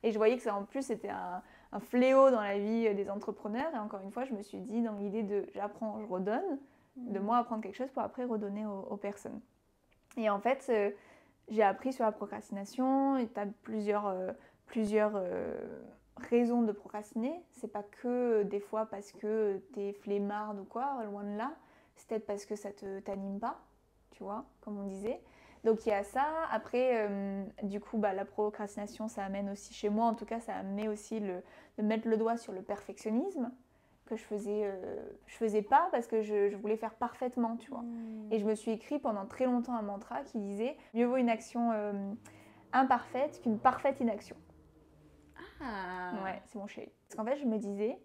Et je voyais que ça, en plus, c'était un fléau dans la vie des entrepreneurs. Et encore une fois, je me suis dit, dans l'idée de j'apprends, je redonne, de moi apprendre quelque chose pour après redonner aux personnes. Et en fait, j'ai appris sur la procrastination, et tu as plusieurs raisons de procrastiner. C'est pas que des fois parce que t'es flemmarde ou quoi, loin de là. C'est peut-être parce que ça t'anime pas, tu vois, comme on disait. Donc il y a ça. Après, du coup, la procrastination, ça amène aussi, chez moi en tout cas, ça a amené aussi de mettre le doigt sur le perfectionnisme que je faisais pas parce que je voulais faire parfaitement, tu vois. Et je me suis écrit pendant très longtemps un mantra qui disait « Mieux vaut une action imparfaite qu'une parfaite inaction ». Ouais, c'est mon chéri. Parce qu'en fait, je me disais,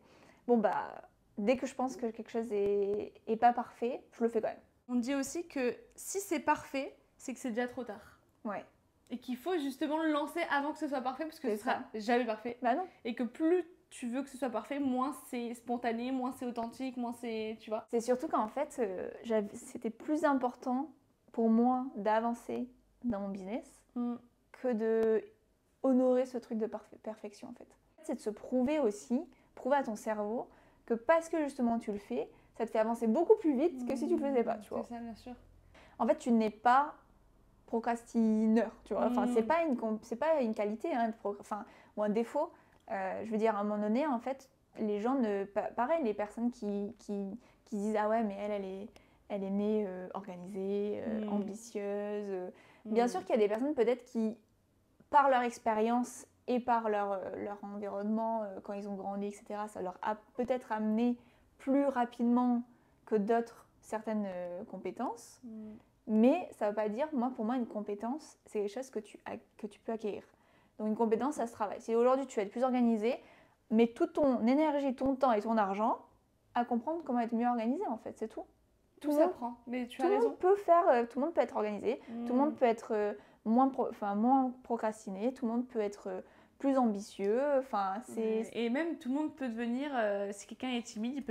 dès que je pense que quelque chose est pas parfait, je le fais quand même. On dit aussi que si c'est parfait, c'est que c'est déjà trop tard. Ouais. Et qu'il faut justement le lancer avant que ce soit parfait, parce que ce sera jamais parfait. Bah non. Et que plus tu veux que ce soit parfait, moins c'est spontané, moins c'est authentique, moins c'est... Tu vois. C'est surtout qu'en fait, c'était plus important pour moi d'avancer dans mon business que de honorer ce truc de perfection, en fait. C'est de se prouver aussi, prouver à ton cerveau que parce que justement tu le fais, ça te fait avancer beaucoup plus vite que si tu le faisais pas, tu vois. C'est ça, bien sûr. En fait, tu n'es pas procrastineur, tu vois. Enfin, c'est pas une qualité, hein, ou un défaut. Je veux dire, à un moment donné, en fait, les gens pareil, les personnes qui disent ah ouais, mais elle est née organisée, ambitieuse. Bien sûr qu'il y a des personnes peut-être qui, par leur expérience et par leur environnement, quand ils ont grandi, etc., ça leur a peut-être amené plus rapidement que d'autres certaines compétences. Mais ça ne veut pas dire, pour moi, une compétence, c'est quelque chose que tu peux acquérir. Donc une compétence, ça se travaille. Si aujourd'hui tu veux être plus organisé, mets toute ton énergie, ton temps et ton argent à comprendre comment être mieux organisé, en fait, c'est tout. Tout s'apprend, mais tu as raison. Tout le monde peut être organisé, tout le monde peut être moins procrastiné, tout le monde peut être plus ambitieux. Et même tout le monde peut devenir, si quelqu'un est timide,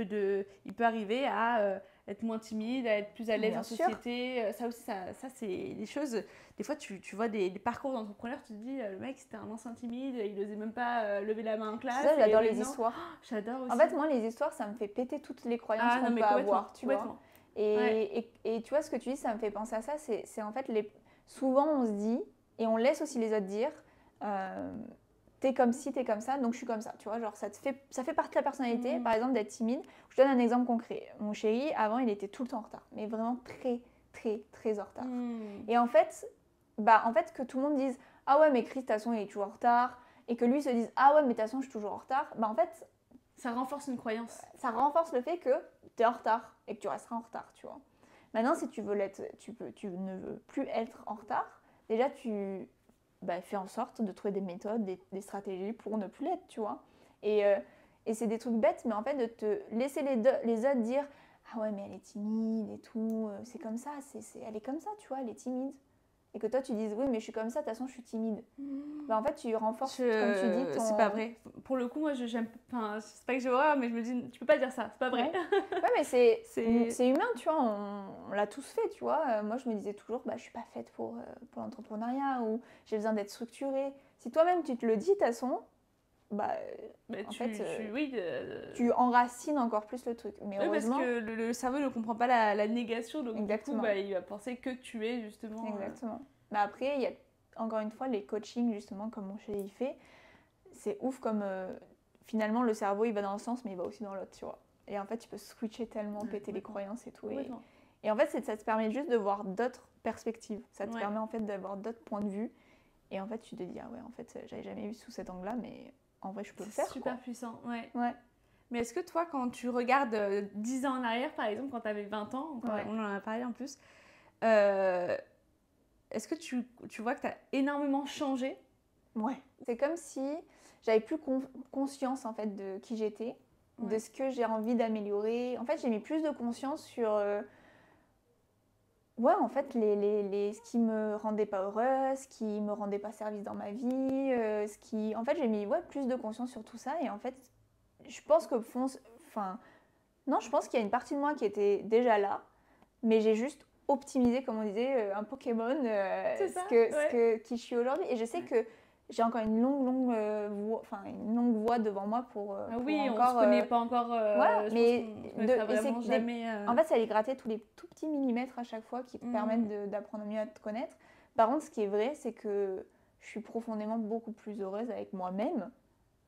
il peut arriver à être moins timide, à être plus à l'aise en société. Ça aussi, ça c'est des choses. Des fois, tu vois des parcours d'entrepreneurs, tu te dis, le mec, c'était un ancien timide, il n'osait même pas lever la main en classe. Ça, j'adore les histoires. J'adore aussi. En fait, moi, les histoires, ça me fait péter toutes les croyances qu'on peut avoir, tu vois. Et tu vois, ce que tu dis, ça me fait penser à ça. C'est en fait, souvent, on se dit, et on laisse aussi les autres dire, t'es comme ci, t'es comme ça, donc je suis comme ça. Tu vois, genre, ça fait partie de la personnalité, par exemple, d'être timide. Je te donne un exemple concret. Mon chéri, avant, il était tout le temps en retard, mais vraiment très, très, très en retard. Et en fait, que tout le monde dise « Ah ouais, mais Chris, de toute façon, il est toujours en retard », et que lui se dise « Ah ouais, mais de toute façon, je suis toujours en retard », en fait... Ça renforce une croyance. Ça renforce le fait que tu es en retard et que tu resteras en retard, tu vois. Maintenant, si tu veux tu ne veux plus être en retard, déjà, tu fais en sorte de trouver des méthodes, des stratégies pour ne plus l'être, tu vois. Et c'est des trucs bêtes, mais en fait, de te laisser les autres dire « Ah ouais, mais elle est timide et tout, c'est comme ça, elle est comme ça, tu vois, elle est timide. » Et que toi, tu dises « Oui, mais je suis comme ça, de toute façon, je suis timide. » En fait, tu renforces, comme tu dis, C'est pas vrai. Pour le coup, moi, j'aime... Enfin, c'est pas que je vois, mais je me dis, tu peux pas dire ça, c'est pas vrai. Ouais, mais c'est humain, tu vois, on l'a tous fait, tu vois. Moi, je me disais toujours, je suis pas faite pour l'entrepreneuriat, ou j'ai besoin d'être structurée. Si toi-même, tu te le dis, de toute façon, tu enracines encore plus le truc. Mais heureusement... parce que le cerveau ne comprend pas la négation, donc exactement. Du coup, il va penser que tu es, justement... Exactement. Mais après, il y a, encore une fois, les coachings, justement, comme mon chéri fait, c'est ouf comme... finalement, le cerveau, il va dans un sens, mais il va aussi dans l'autre, tu vois. Et en fait, tu peux switcher tellement, péter les croyances et tout. Et en fait, ça te permet juste de voir d'autres perspectives. Ça te permet, en fait, d'avoir d'autres points de vue. Et en fait, tu te dis, ah ouais, en fait, j'avais jamais vu sous cet angle-là, mais en vrai, je peux le faire. C'est super quoi. puissant, ouais. Ouais. Mais est-ce que toi, quand tu regardes 10 ans en arrière, par exemple, quand tu avais 20 ans, Ouais. on en a parlé en plus, est-ce que tu vois que tu as énormément changé? Ouais. C'est comme si j'avais plus conscience en fait de qui j'étais, de ce que j'ai envie d'améliorer. En fait, j'ai mis plus de conscience sur ouais, en fait, ce qui me rendait pas heureuse, ce qui me rendait pas service dans ma vie, En fait, j'ai mis plus de conscience sur tout ça. Et en fait, je pense que... Enfin, non, je pense qu'il y a une partie de moi qui était déjà là, mais j'ai juste optimisé, comme on disait, un Pokémon, qui je suis aujourd'hui. Et je sais que j'ai encore une longue voie devant moi pour Oui, encore... on se connaît pas encore. Voilà, Je mais pense qu'on se connaîtra vraiment jamais. en fait, c'est aller gratter tous les tout petits millimètres à chaque fois qui te permettent d'apprendre mieux à te connaître. Par contre, ce qui est vrai, c'est que je suis profondément beaucoup plus heureuse avec moi-même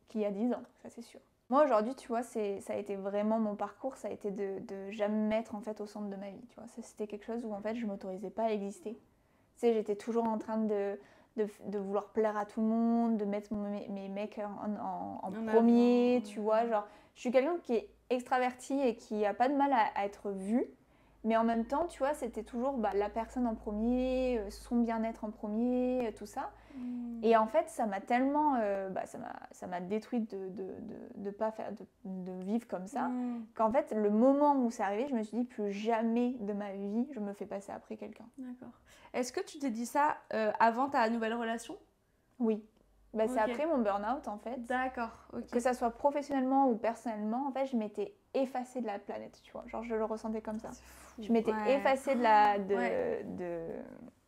qu'il y a 10 ans, ça c'est sûr. Moi aujourd'hui, tu vois, ça a été vraiment mon parcours, ça a été de jamais me mettre en fait au centre de ma vie, tu vois. C'était quelque chose où en fait je m'autorisais pas à exister. Tu sais, j'étais toujours en train de vouloir plaire à tout le monde, de mettre mes mecs en premier, tu vois. Genre, je suis quelqu'un qui est extraverti et qui a pas de mal à être vu, mais en même temps, tu vois, c'était toujours la personne en premier, son bien-être en premier, tout ça. Et en fait, ça m'a tellement, ça m'a détruite de pas faire, de vivre comme ça, qu'en fait, le moment où c'est arrivé, je me suis dit plus jamais de ma vie, je me fais passer après quelqu'un. D'accord. Est-ce que tu t'es dit ça avant ta nouvelle relation? Oui. C'est après mon burn-out en fait. D'accord. Okay. Que ça soit professionnellement ou personnellement, en fait, je m'étais effacée de la planète, tu vois. Genre, je le ressentais comme ça. Je m'étais effacée de la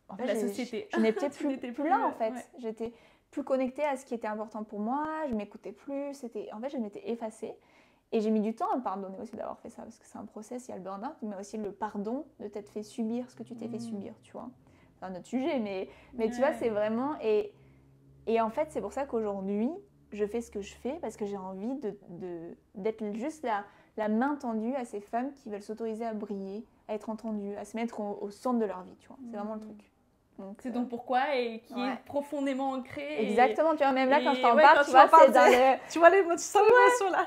en fait, la société. Je n'étais plus là en fait. J'étais plus connectée à ce qui était important pour moi. Je m'écoutais plus. En fait, je m'étais effacée. Et j'ai mis du temps à me pardonner aussi d'avoir fait ça parce que c'est un process. Il y a le burn-out, mais aussi le pardon de t'être fait subir ce que tu t'es fait subir, tu vois. C'est un autre sujet, mais tu vois, c'est vraiment et en fait, c'est pour ça qu'aujourd'hui, je fais ce que je fais parce que j'ai envie d'être juste la main tendue à ces femmes qui veulent s'autoriser à briller, à être entendues, à se mettre au centre de leur vie, tu vois. C'est vraiment le truc. C'est ton pourquoi et qui est profondément ancré. Exactement, tu vois, même là, quand je t'en parle, tu vois, c'est dans le... Tu vois tu sens l'émotion là.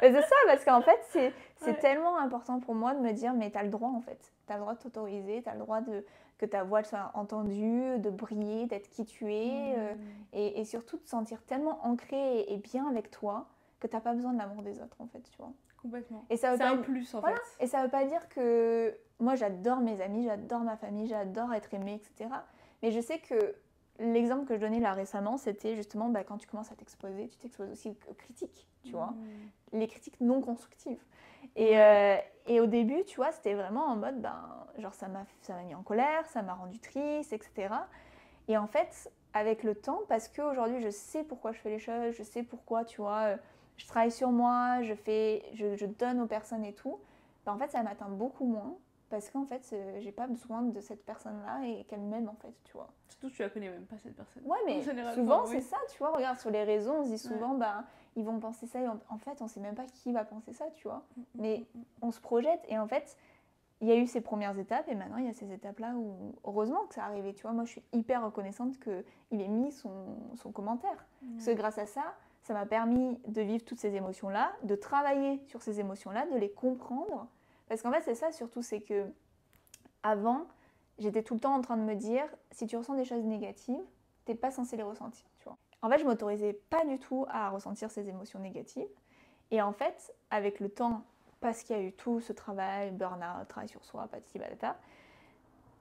Mais c'est ça, parce qu'en fait, c'est tellement important pour moi de me dire, mais t'as le droit en fait. T'as le droit de t'autoriser, t'as le droit que ta voix soit entendue, de briller, d'être qui tu es, et surtout de te sentir tellement ancré et bien avec toi que t'as pas besoin de l'amour des autres en fait, tu vois. Complètement. Et c'est un plus en fait. Et ça veut pas dire que moi j'adore mes amis, j'adore ma famille, j'adore être aimée, etc. Mais je sais que l'exemple que je donnais là récemment, c'était justement quand tu commences à t'exposer, tu t'exposes aussi aux critiques, tu vois. Les critiques non constructives. Et au début, tu vois, c'était vraiment en mode, genre ça m'a mis en colère, ça m'a rendu triste, etc. Et en fait, avec le temps, parce qu'aujourd'hui je sais pourquoi je fais les choses, je sais pourquoi, tu vois, je travaille sur moi, je donne aux personnes et tout, en fait ça m'atteint beaucoup moins. Parce qu'en fait, j'ai pas besoin de cette personne-là et qu'elle m'aime en fait, tu vois. Surtout que tu la connais même pas cette personne. Ouais, mais souvent c'est ça, tu vois. Regarde, sur les réseaux, on se dit souvent, ils vont penser ça et en fait, on sait même pas qui va penser ça, tu vois. Mais on se projette et en fait, il y a eu ces premières étapes et maintenant il y a ces étapes-là où, heureusement que ça arrivé, tu vois. Moi, je suis hyper reconnaissante qu'il ait mis son commentaire. Parce que grâce à ça, ça m'a permis de vivre toutes ces émotions-là, de travailler sur ces émotions-là, de les comprendre. Parce qu'en fait, c'est ça surtout, c'est que avant, j'étais tout le temps en train de me dire, si tu ressens des choses négatives, t'es pas censé les ressentir, tu vois. En fait, je m'autorisais pas du tout à ressentir ces émotions négatives. Et en fait, avec le temps, parce qu'il y a eu tout ce travail, burn-out, travail sur soi, patati patata,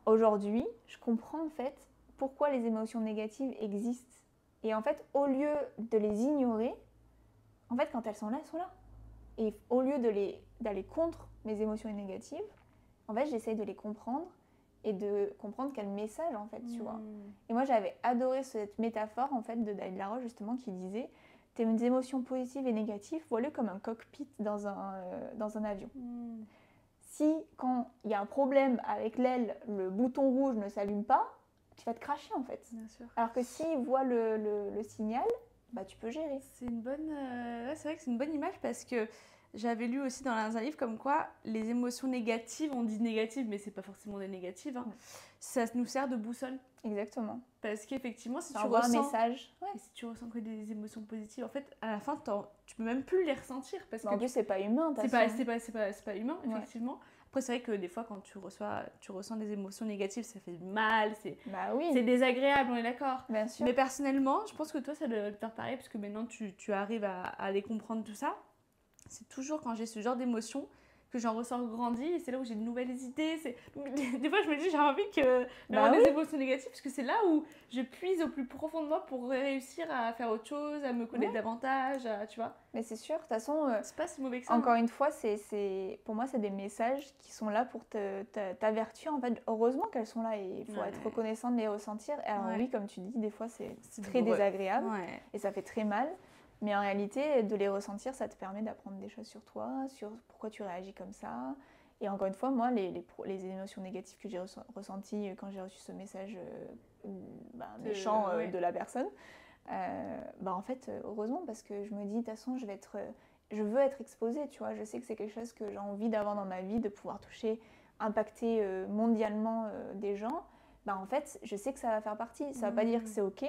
aujourd'hui, je comprends en fait pourquoi les émotions négatives existent. Et en fait, au lieu de les ignorer, en fait, quand elles sont là, elles sont là. Et au lieu d'aller contre mes émotions négatives, en fait, j'essaye de les comprendre et de comprendre quel message, en fait, tu vois. Et moi, j'avais adoré cette métaphore, en fait, de David Laroche, justement, qui disait « Tes émotions positives et négatives, vois-le comme un cockpit dans un avion. Si, quand il y a un problème avec l'aile, le bouton rouge ne s'allume pas, tu vas te cracher, en fait. Bien sûr. Alors que s'il voit le signal, tu peux gérer. C'est une bonne... c'est vrai que c'est une bonne image parce que j'avais lu aussi dans un livre comme quoi les émotions négatives, on dit négatives, mais c'est pas forcément des négatives, hein, ça nous sert de boussole. Exactement. Parce qu'effectivement, si Ça tu envoie ressens un message. et si tu ressens que des émotions positives, en fait, à la fin, tu peux même plus les ressentir. Parce que En plus, c'est pas humain. c'est pas humain, effectivement. Après, c'est vrai que des fois, quand tu ressens des émotions négatives, ça fait mal, Bah oui, c'est désagréable, on est d'accord. bien sûr. Mais personnellement, je pense que toi, ça doit te faire pareil, parce que maintenant, tu arrives à les comprendre, tout ça. C'est toujours quand j'ai ce genre d'émotions que j'en ressors grandi, et c'est là où j'ai de nouvelles idées. Des fois, je me dis, j'ai envie d'avoir des émotions négatives, parce que c'est là où je puise au plus profond de moi pour réussir à faire autre chose, à me connaître davantage, tu vois. Mais c'est sûr, de toute façon, c'est pas si mauvais que ça. Encore une fois, pour moi, c'est des messages qui sont là pour t'avertir. En fait, heureusement qu'elles sont là et il faut être reconnaissant de les ressentir. Alors oui, comme tu dis, des fois, c'est très désagréable et ça fait très mal. Mais en réalité, de les ressentir, ça te permet d'apprendre des choses sur toi, sur pourquoi tu réagis comme ça. Et encore une fois, moi, les émotions négatives que j'ai ressenties quand j'ai reçu ce message méchant de la personne, en fait, heureusement, parce que je me dis, de toute façon, je veux être exposée, tu vois. Je sais que c'est quelque chose que j'ai envie d'avoir dans ma vie, de pouvoir toucher, impacter mondialement des gens. En fait, je sais que ça va faire partie. Ça ne veut pas dire que c'est OK,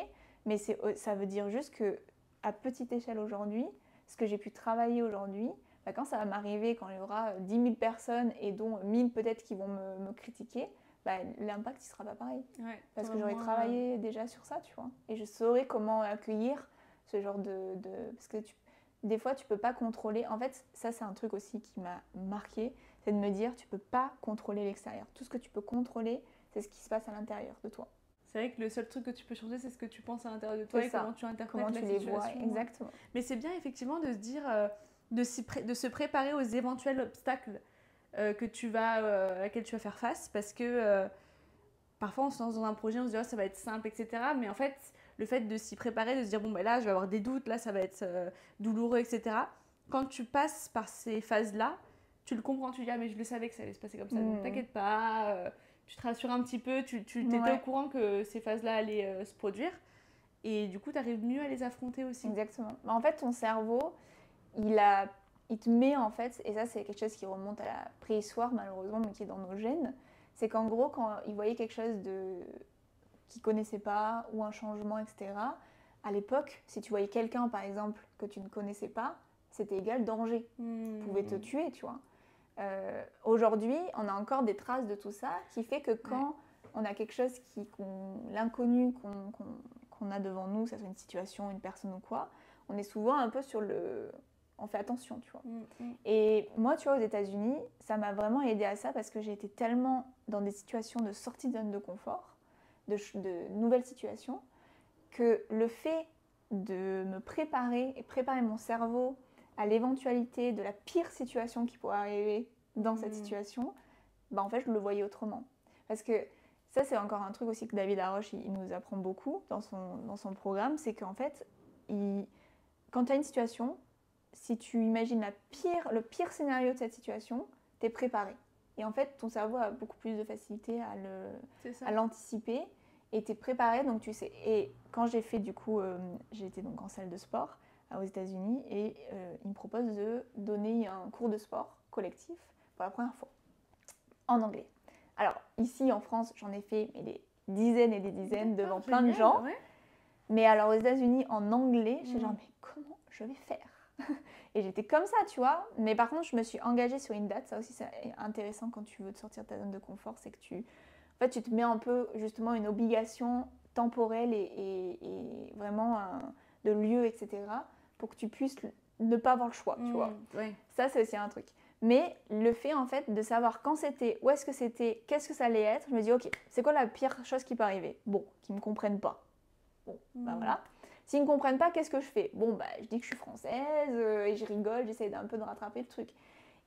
mais ça veut dire juste que à petite échelle aujourd'hui, ce que j'ai pu travailler aujourd'hui, quand ça va m'arriver, quand il y aura 10 000 personnes et dont 1000 peut-être qui vont me critiquer, l'impact il sera pas pareil. Parce que j'aurais travaillé déjà sur ça, tu vois. Et je saurais comment accueillir ce genre parce que des fois, tu peux pas contrôler. En fait, ça, c'est un truc aussi qui m'a marqué, c'est de me dire, tu peux pas contrôler l'extérieur. Tout ce que tu peux contrôler, c'est ce qui se passe à l'intérieur de toi. C'est vrai que le seul truc que tu peux changer, c'est ce que tu penses à l'intérieur de toi et comment tu interprètes comment tu les vois, exactement. Mais c'est bien effectivement de se dire, de se préparer aux éventuels obstacles à laquelle tu vas faire face, parce que parfois on se lance dans un projet, on se dit ça va être simple, etc. Mais en fait, le fait de s'y préparer, de se dire là je vais avoir des doutes, là ça va être douloureux, etc. Quand tu passes par ces phases-là, tu le comprends, tu dis mais je le savais que ça allait se passer comme ça, donc t'inquiète pas. Tu te rassures un petit peu, tu étais au courant que ces phases-là allaient se produire. Et du coup, tu arrives mieux à les affronter aussi. Exactement. En fait, ton cerveau, il te met en fait, et ça c'est quelque chose qui remonte à la préhistoire malheureusement, mais qui est dans nos gènes, c'est qu'en gros, quand il voyait quelque chose qu'il ne connaissait pas, ou un changement, etc., à l'époque, si tu voyais quelqu'un par exemple que tu ne connaissais pas, c'était égal danger. Il pouvait te tuer, tu vois. Aujourd'hui, on a encore des traces de tout ça qui fait que quand on a quelque chose l'inconnu qu'on a devant nous, que ce soit une situation, une personne ou quoi, on est souvent un peu on fait attention, tu vois. Et moi, tu vois, aux États-Unis, ça m'a vraiment aidé à ça parce que j'ai été tellement dans des situations de sortie de zone de confort, de nouvelles situations, que le fait de me préparer et préparer mon cerveau à l'éventualité de la pire situation qui pourrait arriver dans cette situation, en fait, je le voyais autrement. Parce que ça, c'est encore un truc aussi que David Laroche, il nous apprend beaucoup dans son programme, c'est qu'en fait, quand tu as une situation, si tu imagines le pire scénario de cette situation, tu es préparé. Et en fait, ton cerveau a beaucoup plus de facilité à l'anticiper et tu es préparé, donc tu sais. Et quand j'ai fait, du coup, j'ai été donc en salle de sport aux États-Unis et il me propose de donner un cours de sport collectif pour la première fois, en anglais. Alors, ici en France, j'en ai fait des dizaines et des dizaines devant plein de gens. Mais alors aux États-Unis, en anglais, j'ai genre, mais comment je vais faire? Et j'étais comme ça, tu vois. Mais par contre, je me suis engagée sur une date. Ça aussi, c'est intéressant quand tu veux te sortir de ta zone de confort. C'est que tu te mets un peu, justement, une obligation temporelle et vraiment de lieu, etc. pour que tu puisses ne pas avoir le choix, tu vois. Ça, c'est aussi un truc. Mais le fait, en fait, de savoir quand c'était, où est-ce que c'était, qu'est-ce que ça allait être, je me dis, ok, c'est quoi la pire chose qui peut arriver? Bon, qu'ils ne me comprennent pas. Bon, voilà. S'ils ne me comprennent pas, qu'est-ce que je fais? Bon, je dis que je suis française et je rigole, j'essaie d'un peu de rattraper le truc.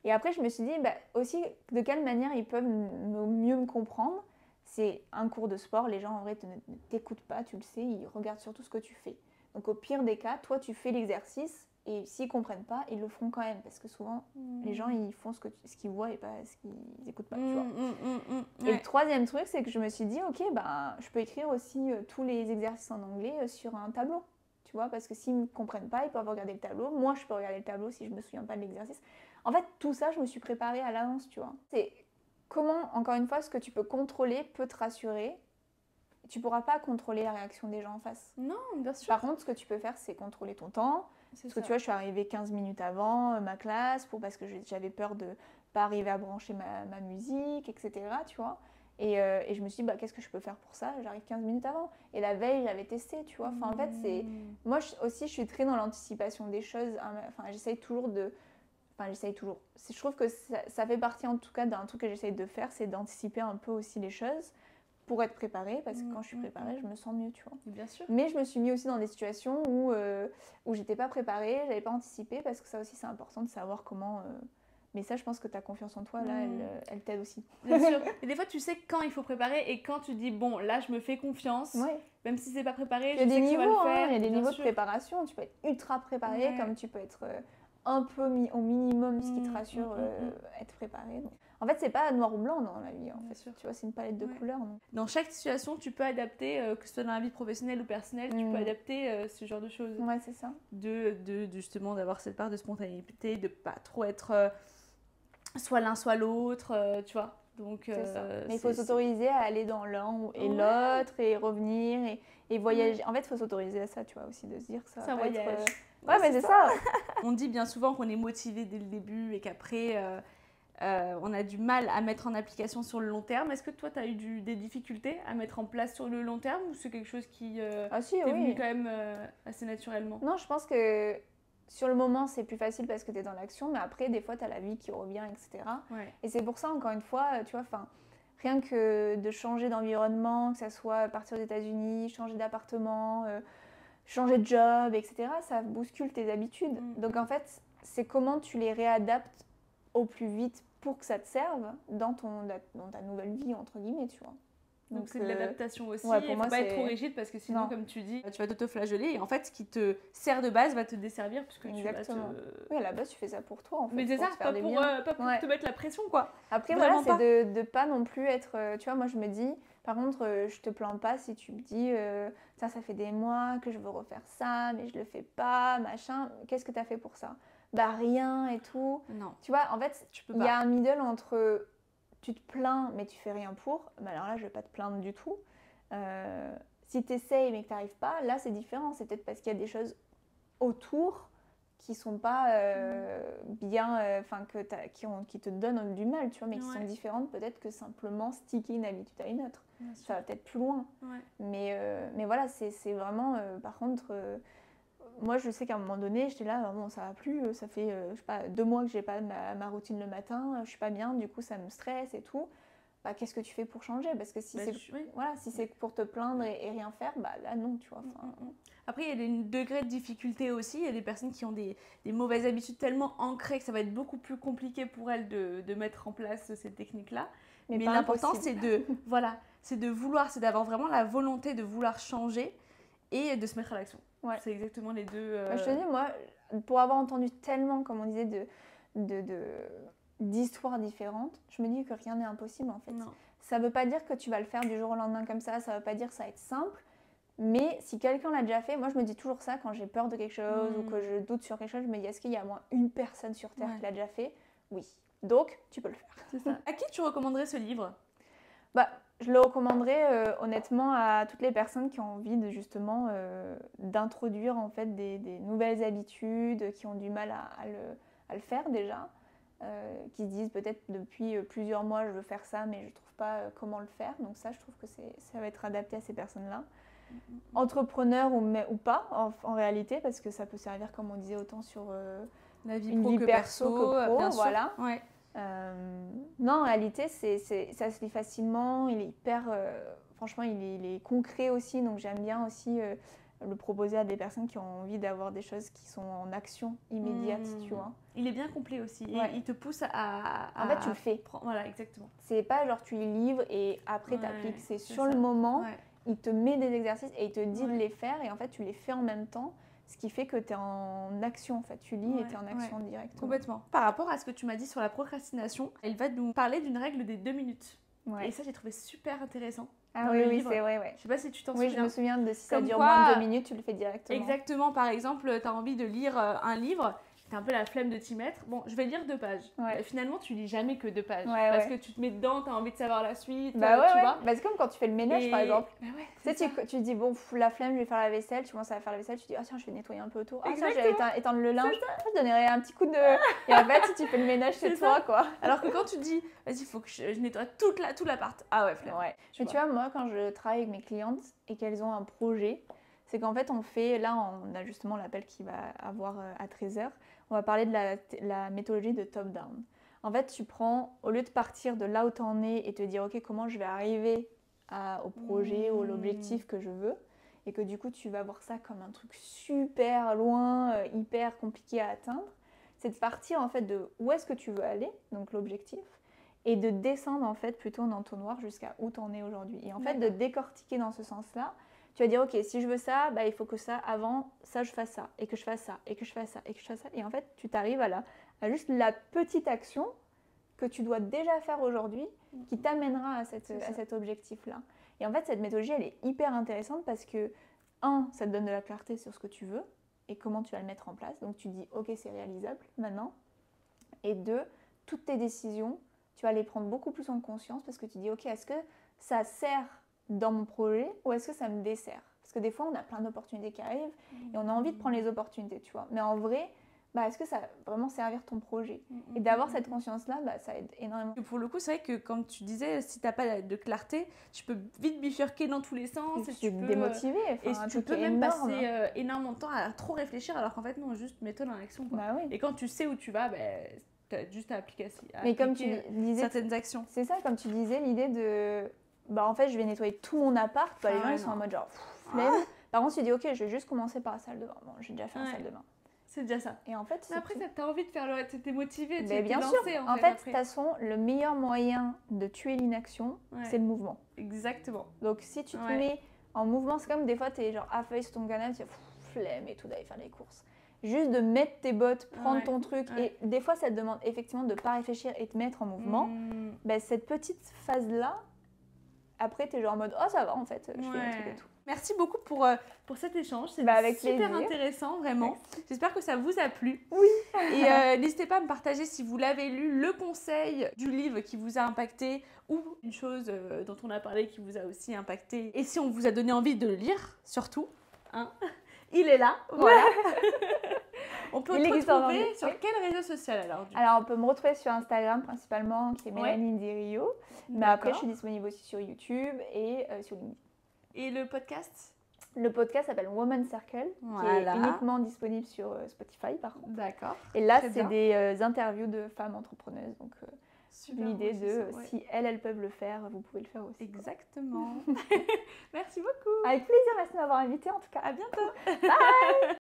Et après, je me suis dit, aussi, de quelle manière ils peuvent mieux me comprendre? C'est un cours de sport, les gens, en vrai, ne t'écoutent pas, tu le sais, ils regardent surtout ce que tu fais. Donc, au pire des cas, toi, tu fais l'exercice et s'ils ne comprennent pas, ils le feront quand même. Parce que souvent, les gens, ils font ce qu'ils voient et pas ce qu'ils n'écoutent pas, tu vois. Et le troisième truc, c'est que je me suis dit, ok, je peux écrire aussi tous les exercices en anglais sur un tableau. Tu vois, parce que s'ils ne me comprennent pas, ils peuvent regarder le tableau. Moi, je peux regarder le tableau si je ne me souviens pas de l'exercice. En fait, tout ça, je me suis préparée à l'avance, tu vois. C'est comment, encore une fois, ce que tu peux contrôler peut te rassurer. Tu pourras pas contrôler la réaction des gens en face. Non, bien sûr. Par contre, ce que tu peux faire, c'est contrôler ton temps. Parce que tu vois, je suis arrivée 15 minutes avant ma classe parce que j'avais peur de pas arriver à brancher ma musique, etc. Tu vois. Et je me suis dit, qu'est-ce que je peux faire pour ça? J'arrive 15 minutes avant. Et la veille, j'avais testé, tu vois. Enfin, en fait, moi aussi, je suis très dans l'anticipation des choses. Enfin, j'essaye toujours de... Enfin, j'essaye toujours. Je trouve que ça fait partie, en tout cas, d'un truc que j'essaye de faire, c'est d'anticiper un peu aussi les choses pour être préparée, parce que quand je suis préparée, je me sens mieux, tu vois. Bien sûr. Mais je me suis mis aussi dans des situations où j'étais pas préparée, j'avais pas anticipé, parce que ça aussi, c'est important de savoir comment... Mais ça, je pense que ta confiance en toi, là, elle t'aide aussi. Bien sûr. Et des fois, tu sais quand il faut préparer et quand tu dis, bon, là, je me fais confiance. Ouais. Même si c'est pas préparé, je sais que tu vas le faire. Il y a des niveaux sûr. de préparation. Tu peux être ultra préparé, comme tu peux être un peu au minimum, ce qui te rassure, être préparé. Donc. En fait, c'est pas noir ou blanc dans la vie. En fait. Sûr. Tu vois, c'est une palette de couleurs. Donc. Dans chaque situation, tu peux adapter, que ce soit dans la vie professionnelle ou personnelle, tu peux adapter ce genre de choses. Ouais, c'est ça. De justement d'avoir cette part de spontanéité, de pas trop être soit l'un soit l'autre, tu vois. Donc, c'est ça. Mais il faut s'autoriser à aller dans l'un et l'autre et revenir et voyager. En fait, il faut s'autoriser à ça, tu vois, aussi, de se dire que ça va pas voyage. être... Ouais, mais c'est ça. On dit bien souvent qu'on est motivé dès le début et qu'après, on a du mal à mettre en application sur le long terme. Est-ce que toi, tu as eu des difficultés à mettre en place sur le long terme ou c'est quelque chose qui si, t'est venu quand même assez naturellement? Non, je pense que sur le moment, c'est plus facile parce que tu es dans l'action, mais après, des fois, tu as la vie qui revient, etc. Ouais. Et c'est pour ça, encore une fois, tu vois, rien que de changer d'environnement, que ça soit partir aux États-Unis, changer d'appartement, changer de job, etc., ça bouscule tes habitudes. Donc, en fait, c'est comment tu les réadaptes au plus vite pour que ça te serve dans ta nouvelle vie, entre guillemets, tu vois. Donc c'est de l'adaptation aussi, ouais, il ne faut pas être trop rigide parce que sinon, comme tu dis, tu vas t'auto-flageller et en fait, ce qui te sert de base va te desservir puisque exactement. Oui, à la base, tu fais ça pour toi, en fait. Mais c'est ça, pas pour te mettre la pression, quoi. Après, vraiment, voilà, c'est de pas non plus être... tu vois, moi, je me dis, par contre, je te plains pas si tu me dis, ça fait des mois que je veux refaire ça, mais je le fais pas, machin. Qu'est-ce que tu as fait pour ça? Rien et tout. Non. Tu vois, en fait, il y a un middle entre... tu te plains mais tu fais rien pour, alors là je vais pas te plaindre du tout. Si tu essayes mais que tu n'arrives pas, là c'est différent. C'est peut-être parce qu'il y a des choses autour qui sont pas bien, qui te donnent du mal, tu vois, mais qui sont différentes peut-être que simplement sticker une habitude à une autre. Ça va peut-être plus loin. Mais voilà, c'est vraiment, par contre... moi, je sais qu'à un moment donné, j'étais là, bon, ça va plus, ça fait, je sais pas, 2 mois que j'ai pas ma routine le matin, je suis pas bien, du coup, ça me stresse et tout. Qu'est-ce que tu fais pour changer? Parce que si c'est pour te plaindre et rien faire, là, non, tu vois. Après, il y a des degrés de difficulté aussi. Il y a des personnes qui ont des mauvaises habitudes tellement ancrées que ça va être beaucoup plus compliqué pour elles de mettre en place cette technique-là. Mais l'important, c'est de vouloir, c'est d'avoir vraiment la volonté de vouloir changer et de se mettre à l'action. Ouais. C'est exactement les deux. Je te dis, moi, pour avoir entendu tellement, comme on disait, d'histoires différentes, je me dis que rien n'est impossible en fait. Non. Ça veut pas dire que tu vas le faire du jour au lendemain comme ça veut pas dire que ça va être simple, mais si quelqu'un l'a déjà fait, moi je me dis toujours ça quand j'ai peur de quelque chose ou que je doute sur quelque chose, je me dis est-ce qu'il y a au moins une personne sur Terre qui l'a déjà fait? Oui. Donc, tu peux le faire. C'est ça. À qui tu recommanderais ce livre? Je le recommanderais honnêtement à toutes les personnes qui ont envie de justement d'introduire en fait des nouvelles habitudes, qui ont du mal à le faire déjà, qui se disent peut-être depuis plusieurs mois je veux faire ça mais je ne trouve pas comment le faire. Donc ça, je trouve que ça va être adapté à ces personnes-là. Entrepreneurs ou pas en réalité, parce que ça peut servir comme on disait autant sur la vie une pro vie que perso que pro, bien voilà. Sûr. Ouais. Non, en réalité, ça se lit facilement. Il est hyper, franchement, il est concret aussi. Donc j'aime bien aussi le proposer à des personnes qui ont envie d'avoir des choses qui sont en action immédiate, tu vois. Il est bien complet aussi. Ouais. Il te pousse à... En fait, tu le fais. Voilà, exactement. C'est pas genre tu livres et après t'appliques. C'est sur le moment. Ouais. Il te met des exercices et il te dit de les faire. Et en fait, tu les fais en même temps. Ce qui fait que tu es en action, en fait. Tu lis et tu es en action directement. Complètement. Par rapport à ce que tu m'as dit sur la procrastination, elle va nous parler d'une règle des 2 minutes. Ouais. Et ça, j'ai trouvé super intéressant. Ah oui, c'est vrai, ouais. Je sais pas si tu t'en souviens. Oui, je me souviens de si ça dure moins de 2 minutes, tu le fais directement. Exactement. Par exemple, tu as envie de lire un livre, t'as un peu la flemme de t'y mettre. Bon, je vais lire 2 pages. Ouais. Finalement, tu lis jamais que 2 pages. Parce que tu te mets dedans, t'as envie de savoir la suite, tu vois. vois. C'est comme quand tu fais le ménage, par exemple. Tu sais, tu te dis, bon, la flemme, je vais faire la vaisselle. Tu commences à faire la vaisselle, tu te dis, ah tiens, je vais nettoyer un peu autour. Ah tiens, je vais étendre le linge. Je donnerai un petit coup de... Et en fait, si tu fais le ménage chez toi, quoi. Alors que quand tu te dis, vas-y, il faut que je nettoie tout l'appart. Ah ouais, flemme. Mais tu vois, moi, quand je travaille avec mes clientes et qu'elles ont un projet, c'est qu'en fait, là, on a justement l'appel qui va avoir à 13h. On va parler de la méthodologie de top-down. En fait, tu prends, au lieu de partir de là où tu en es et te dire, ok, comment je vais arriver au projet ou l'objectif que je veux, et que du coup, tu vas voir ça comme un truc super loin, hyper compliqué à atteindre, c'est de partir en fait de où est-ce que tu veux aller, donc l'objectif, et de descendre en fait plutôt en entonnoir jusqu'à où tu en es aujourd'hui. Et en fait, de décortiquer dans ce sens-là, tu vas dire, ok, si je veux ça, il faut que ça, avant, ça, je fasse ça, et que je fasse ça, et que je fasse ça, et que je fasse ça. Et en fait, tu t'arrives à juste la petite action que tu dois déjà faire aujourd'hui qui t'amènera à cet objectif-là. Et en fait, cette méthodologie, elle est hyper intéressante parce que, ça te donne de la clarté sur ce que tu veux et comment tu vas le mettre en place. Donc, tu dis, ok, c'est réalisable maintenant. Et 2, toutes tes décisions, tu vas les prendre beaucoup plus en conscience parce que tu dis, ok, est-ce que ça sert dans mon projet ou est-ce que ça me dessert? Parce que des fois, on a plein d'opportunités qui arrivent et on a envie de prendre les opportunités, tu vois. Mais en vrai, est-ce que ça va vraiment servir ton projet? Et d'avoir cette conscience-là, ça aide énormément. Pour le coup, c'est vrai que comme tu disais, si tu n'as pas de clarté, tu peux vite bifurquer dans tous les sens. Et tu peux démotiver. Et tu peux même passer énormément de temps à trop réfléchir alors qu'en fait, non, juste mets-toi dans l'action. Et quand tu sais où tu vas, tu as juste à appliquer comme tu disais, certaines actions. C'est ça, comme tu disais, l'idée de... en fait, je vais nettoyer tout mon appart. Les gens, ils sont en mode genre, flemme. Par contre, tu dis, ok, je vais juste commencer par la salle de bain. Bon, j'ai déjà fait la salle de bain. C'est déjà ça. Et en fait, mais après, tu as envie de faire le... T'es motivé, tu bien sûr. En fait, de toute façon, le meilleur moyen de tuer l'inaction, c'est le mouvement. Exactement. Donc, si tu te mets en mouvement, c'est comme des fois, tu es genre affeuille sur ton canapé, tu dis flemme et tout d'aller faire les courses. Juste de mettre tes bottes, prendre ton truc. Et des fois, ça te demande effectivement de ne pas réfléchir et te mettre en mouvement. Cette petite phase-là, après, tu es genre en mode « Oh, ça va, en fait, je fais un truc et tout ». Merci beaucoup pour cet échange. C'était avec super plaisir. Intéressant, vraiment. Merci. J'espère que ça vous a plu. Oui. Et n'hésitez pas à me partager si vous l'avez lu, le conseil du livre qui vous a impacté ou une chose dont on a parlé qui vous a aussi impacté. Et si on vous a donné envie de le lire, surtout, il est là. Voilà. On peut te retrouver sur quel réseau social alors, on peut me retrouver sur Instagram principalement, qui est Mélanie Dirio. Mais après, je suis disponible aussi sur YouTube et sur LinkedIn. Et le podcast? Le podcast s'appelle Woman Circle, qui est uniquement disponible sur Spotify par contre. D'accord. Et là, c'est des interviews de femmes entrepreneuses. Donc, l'idée de si elles peuvent le faire, vous pouvez le faire aussi. Exactement. Merci beaucoup. Avec plaisir, merci de m'avoir invitée en tout cas. À bientôt. Bye.